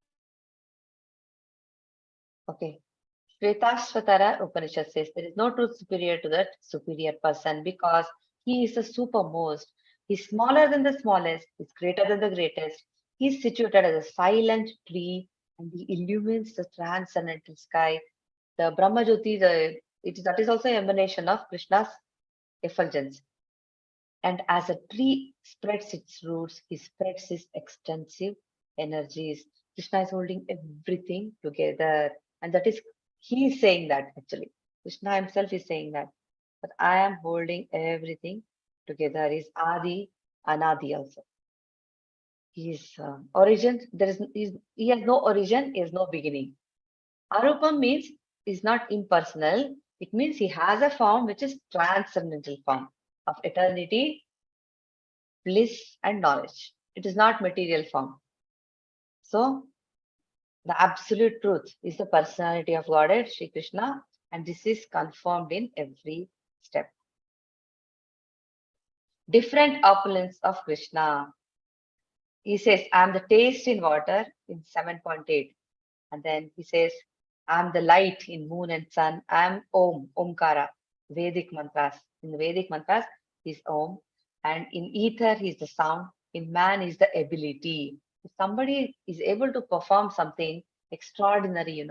Okay. Shvetashvatara Upanishad says there is no truth superior to that superior person because he is the supermost. He's smaller than the smallest. He's greater than the greatest. He's situated as a silent tree and he illumines the transcendental sky. The Brahmajyoti, that is also an emanation of Krishna's effulgence. And as a tree spreads its roots, he spreads his extensive energies. Krishna is holding everything together. And that is, he is saying that actually. Krishna himself is saying that. But I am holding everything together. Is Adi, Anadi also. His origin, he has no origin, he has no beginning. Arupam means is not impersonal. It means he has a form which is transcendental form of eternity, bliss, and knowledge. It is not material form. So, the absolute truth is the personality of Godhead, Sri Krishna, and this is confirmed in every step. Different opulence of Krishna. He says, I am the taste in water in 7.8. And then he says, I am the light in moon and sun. I am Om, Omkara, Vedic mantras. In the Vedic mantras, he's Om. And in ether, he's the sound. In man is the ability. If somebody is able to perform something extraordinary,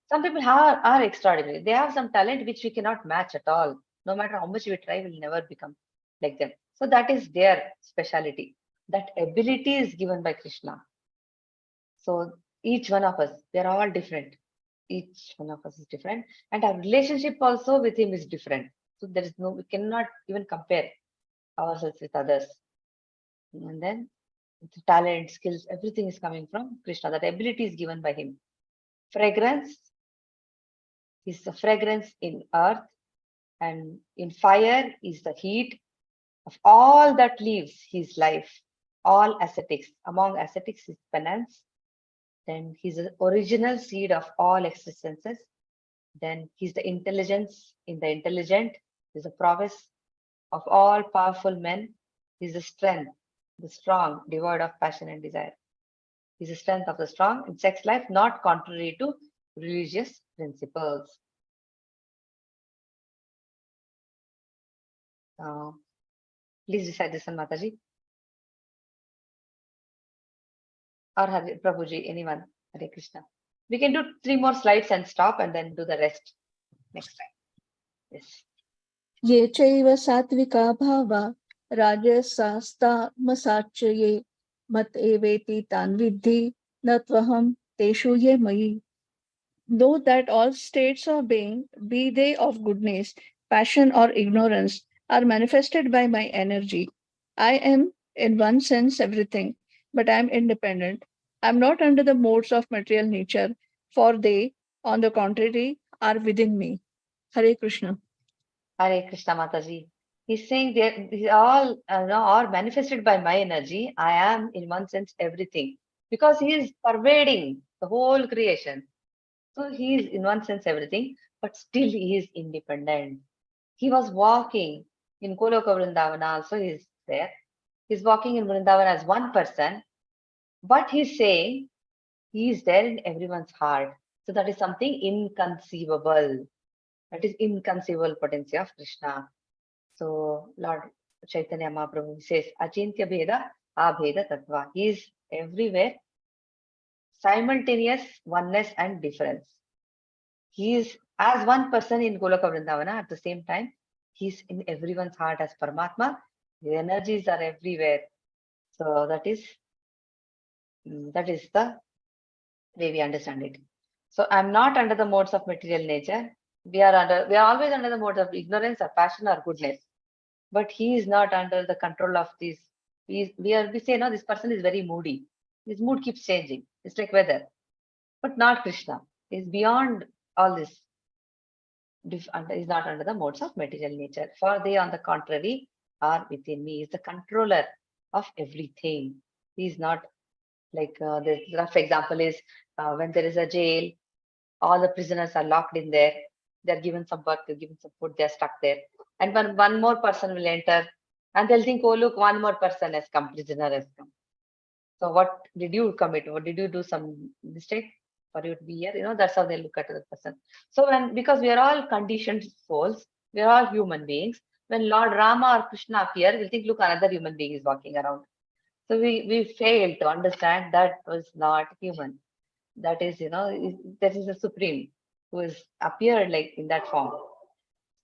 some people are extraordinary. They have some talent which we cannot match at all. No matter how much we try, we'll never become like them. So that is their speciality. That ability is given by Krishna. So each one of us, they're all different. Each one of us is different. And our relationship also with him is different. So we cannot even compare ourselves with others. And then the talent, skills, everything is coming from Krishna. That ability is given by him. Fragrance is the fragrance in earth, and in fire is the heat of all that lives his life. All ascetics. Among ascetics is penance. Then he's the original seed of all existences. Then he's the intelligence in the intelligent. He's the prowess of all powerful men. He's the strength, the strong, devoid of passion and desire. He's the strength of the strong in sex life, not contrary to religious principles. Please recite this one, Mataji. Or Prabhuji, anyone. Hare Krishna. We can do 3 more slides and stop and then do the rest next time. Yes. ये चैव सात्विका भावा राजसास्तामसाच्चये मत एवेति तान् विद्धि न त्वहं तेषु ये मयि. Know that all states of being, be they of goodness, passion, or ignorance, are manifested by my energy. I am, in one sense, everything, but I am independent. I am not under the modes of material nature, for they, on the contrary, are within me. Hare Krishna. Hare Krishna Mataji. He's saying these all are manifested by my energy. I am, in one sense, everything. Because he is pervading the whole creation. So he is, in one sense, everything, but still he is independent. He was walking in Goloka Vrindavana also, he is there. He's walking in Vrindavan as one person, but he's saying he is there in everyone's heart. So that is something inconceivable. That is inconceivable potency of Krishna. So Lord Chaitanya Mahaprabhu says, Achintya Bheda, Abheda Tattva. He is everywhere, simultaneous oneness and difference. He is as one person in Goloka Vrindavana, at the same time, he's in everyone's heart as Paramatma. The energies are everywhere. So that is the way we understand it. So I'm not under the modes of material nature. We are always under the modes of ignorance or passion or goodness. But he is not under the control of these We say, no, this person is very moody. His mood keeps changing. It's like weather. But not Krishna. He's beyond all this. Is not under the modes of material nature. For they, on the contrary, are within me. He is the controller of everything. He is not like the rough example is when there is a jail, all the prisoners are locked in there. They're given some work, they're given some food, they're stuck there. And when one more person will enter, and they'll think, oh, look, one more person has come, prisoner has come. So what did you commit? What did you do some mistake for you to be here? You know, that's how they look at the person. So because we are all conditioned souls, we are all human beings. When Lord Rama or Krishna appear, we'll think, look, another human being is walking around. So we fail to understand that was not human. That is, that is the supreme who has appeared like in that form.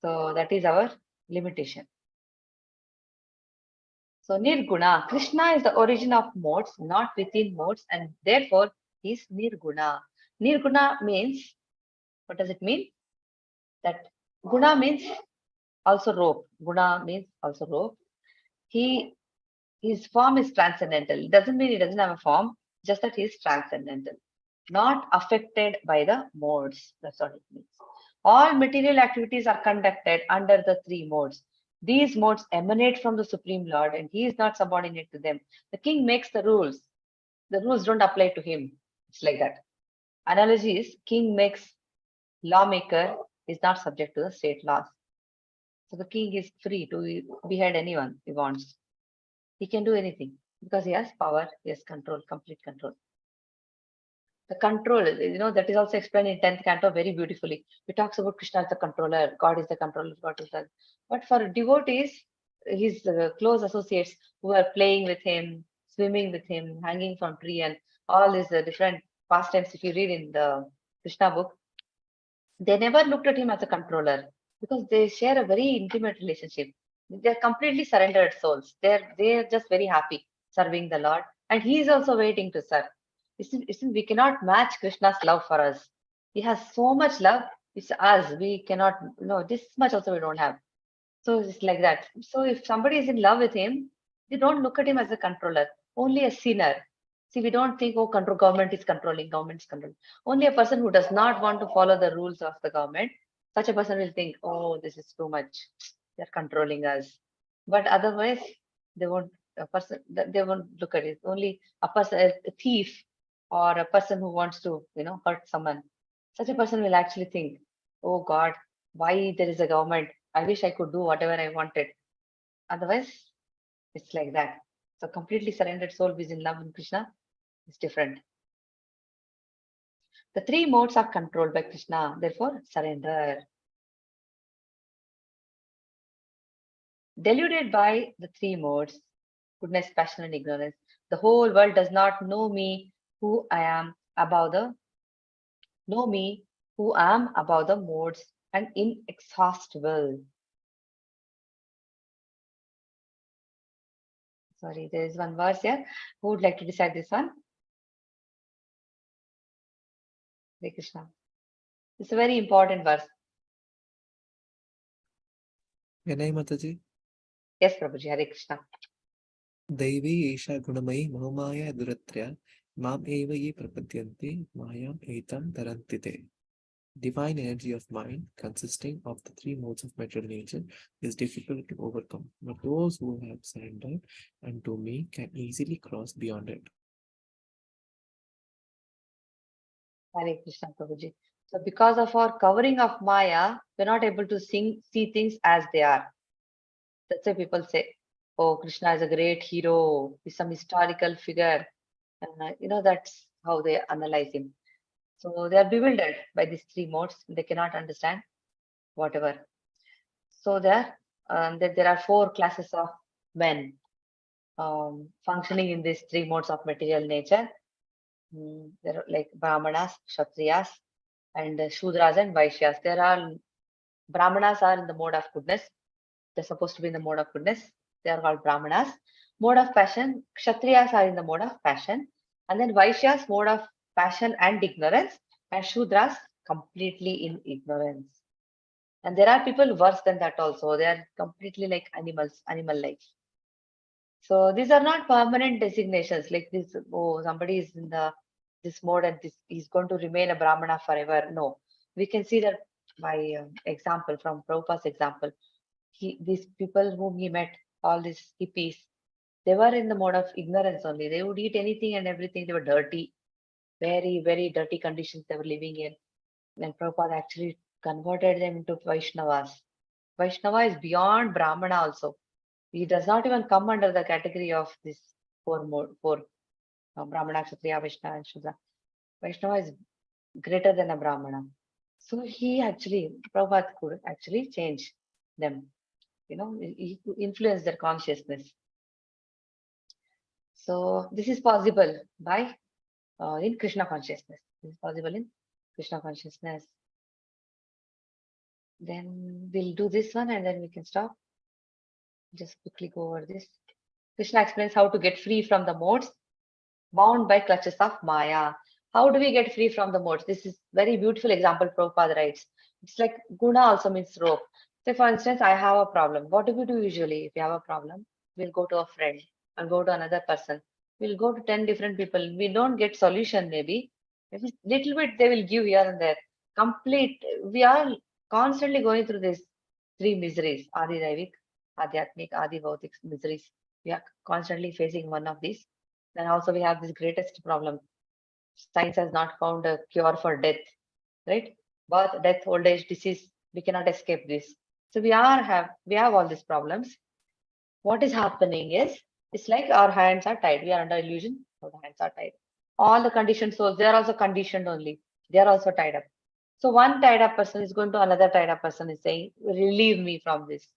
So that is our limitation. So Nirguna, Krishna is the origin of modes, not within modes, and therefore he is Nirguna. Nirguna means, what does it mean? That Guna means also rope. Guna means also rope. His form is transcendental. It doesn't mean he doesn't have a form, just that he is transcendental, not affected by the modes. That's what it means. All material activities are conducted under the three modes. These modes emanate from the Supreme Lord, and he is not subordinate to them. The king makes the rules. The rules don't apply to him. It's like that. Analogy is king makes lawmaker is not subject to the state laws. So the king is free to behead anyone he wants. He can do anything because he has power, he has control, complete control. The control, that is also explained in 10th canto very beautifully. It talks about Krishna as the controller, God is the controller, God is the. But for devotees, his close associates who are playing with him, swimming with him, hanging from tree, and all these different pastimes, if you read in the Krishna book, they never looked at him as a controller because they share a very intimate relationship. They're completely surrendered souls. They're just very happy serving the Lord, and he is also waiting to serve. We cannot match Krishna's love for us. He has so much love. It's us. We cannot, this much also we don't have. So it's like that. So if somebody is in love with him, they don't look at him as a controller, only a sinner. See, we don't think, oh, government is controlling, government is controlling. Only a person who does not want to follow the rules of the government, such a person will think, oh, this is too much. They're controlling us. But otherwise, they won't look at it. Only a person, a thief, or a person who wants to, hurt someone. Such a person will actually think, oh God, why there is a government? I wish I could do whatever I wanted. Otherwise, it's like that. So completely surrendered soul who is in love with Krishna is different. The three modes are controlled by Krishna, therefore surrender. Deluded by the three modes, goodness, passion, and ignorance, the whole world does not know me, who I am above the modes and inexhaustible. Sorry, there is one verse here. Who would like to decide this one? Hare Krishna. It's a very important verse. Yanai Mataji? Yes, Prabhuji, Hare Krishna. Devi Esha Gunamai Mahamaya Duratrya Mam Eva Ye Prapatyanti Mayam Etam Tarantite. Divine energy of mind, consisting of the three modes of material nature, is difficult to overcome, but those who have surrendered unto me can easily cross beyond it. Hare Krishna, Prabhuji. So because of our covering of Maya, we're not able to see things as they are. That's why people say, oh, Krishna is a great hero, he's some historical figure. And, that's how they analyze him. So they are bewildered by these three modes. They cannot understand whatever. So there are four classes of men functioning in these three modes of material nature. There are like Brahmanas, Kshatriyas, and Shudras and Vaishyas. Brahmanas are in the mode of goodness. They're supposed to be in the mode of goodness. They are called Brahmanas. Mode of passion, Kshatriyas are in the mode of passion. And then Vaishyas, mode of passion and ignorance. And Shudras, completely in ignorance. And there are people worse than that also. They are completely like animals, animal-like. So these are not permanent designations like this. Oh, somebody is in this mode and this is going to remain a Brahmana forever. No, we can see that by example from Prabhupada's example. These people whom he met, all these hippies, they were in the mode of ignorance only. They would eat anything and everything. They were dirty, very, very dirty conditions they were living in. And Prabhupada actually converted them into Vaishnavas. Vaishnava is beyond Brahmana also. He does not even come under the category of this four Brahmana, Kshatriya, Vaishnava, and Shudra. Vaishnava is greater than a Brahmana. So Prabhupada could actually change them. He could influence their consciousness. So this is possible by in Krishna consciousness. This is possible in Krishna consciousness. Then we'll do this one and then we can stop. Just quickly go over this. Krishna explains how to get free from the modes bound by clutches of Maya. How do we get free from the modes? This is very beautiful example Prabhupada writes. It's like guna also means rope. Say for instance, I have a problem. What do we do usually if you have a problem? We'll go to a friend or go to another person. We'll go to 10 different people. We don't get solution maybe. Maybe little bit they will give here and there. We are constantly going through these three miseries, Adi Daivik, Adhyatmik, Adi Bhautik miseries. We are constantly facing one of these. Then also we have this greatest problem. Science has not found a cure for death, right? Birth, death, old age, disease, we cannot escape this. So we have all these problems. What is happening is, it's like our hands are tied. We are under illusion, our hands are tied. All the conditioned souls, they are also conditioned only. They are also tied up. So one tied up person is going to another tied up person is saying, relieve me from this.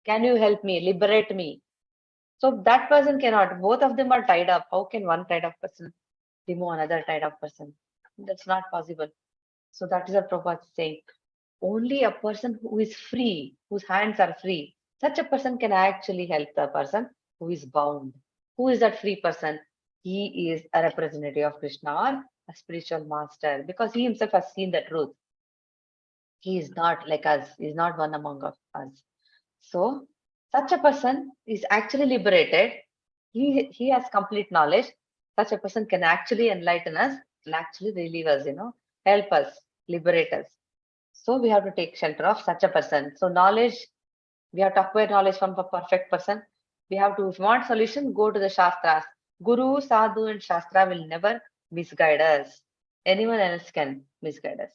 Can you help me? Liberate me. So that person cannot. Both of them are tied up. How can one tied up person remove another tied up person? That's not possible. So that is what Prabhupada is saying. Only a person who is free, whose hands are free, such a person can actually help the person who is bound. Who is that free person? He is a representative of Krishna or a spiritual master because he himself has seen the truth. He is not like us. He is not one among us. So such a person is actually liberated. He has complete knowledge. Such a person can actually enlighten us and actually relieve us, help us, liberate us. So we have to take shelter of such a person. So knowledge, we have to acquire knowledge from a perfect person. We have to, if you want solution, go to the Shastras. Guru, Sadhu, and Shastra will never misguide us. Anyone else can misguide us.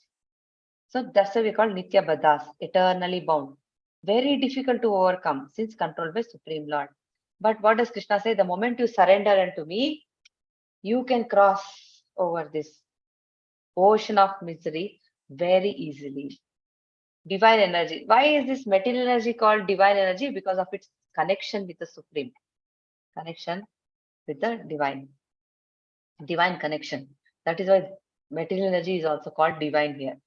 So that's why we call Nitya Baddhas, eternally bound. Very difficult to overcome since controlled by Supreme Lord. But what does Krishna say? The moment you surrender unto me, you can cross over this ocean of misery very easily. Divine energy. Why is this material energy called divine energy? Because of its connection with the Supreme. Connection with the divine. Divine connection. That is why material energy is also called divine here.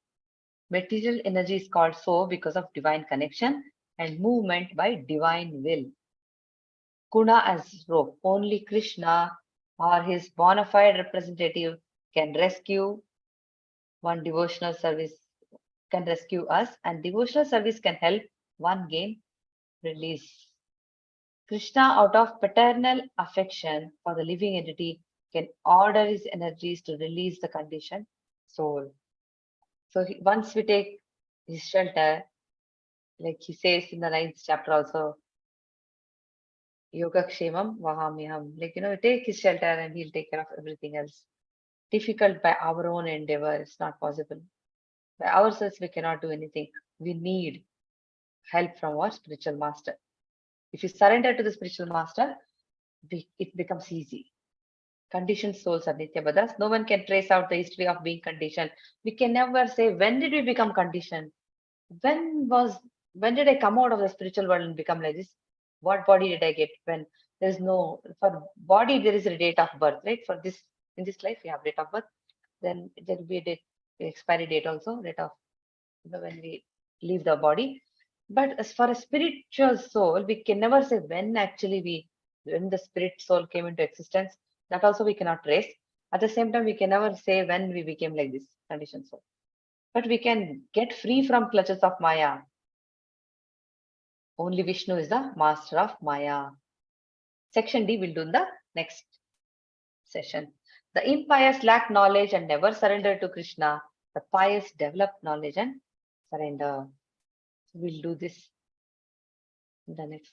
Material energy is called so because of divine connection and movement by divine will. Guna as rope. Only Krishna or his bona fide representative can rescue one devotional service, can rescue us, and devotional service can help one gain release. Krishna, out of paternal affection for the living entity, can order his energies to release the conditioned soul. So once we take his shelter, like he says in the 9th chapter also, Yoga Kshemam Vahamyam, we take his shelter and he'll take care of everything else. Difficult by our own endeavor, it's not possible. By ourselves, we cannot do anything. We need help from our spiritual master. If you surrender to the spiritual master, it becomes easy. Conditioned souls are Nitya Baddhas. No one can trace out the history of being conditioned. We can never say, when did we become conditioned? When did I come out of the spiritual world and become like this? What body did I get? When there's no, for body, there is a date of birth, right? For this, in this life, we have date of birth. Then there will be a date, expiry date also, date of, when we leave the body. But as for a spiritual soul, we can never say when actually when the spirit soul came into existence. That also we cannot trace. At the same time, we can never say when we became like this conditioned soul. But we can get free from clutches of Maya. Only Vishnu is the master of Maya. Section D we'll do in the next session. The impious lack knowledge and never surrender to Krishna. The pious develop knowledge and surrender. We'll do this in the next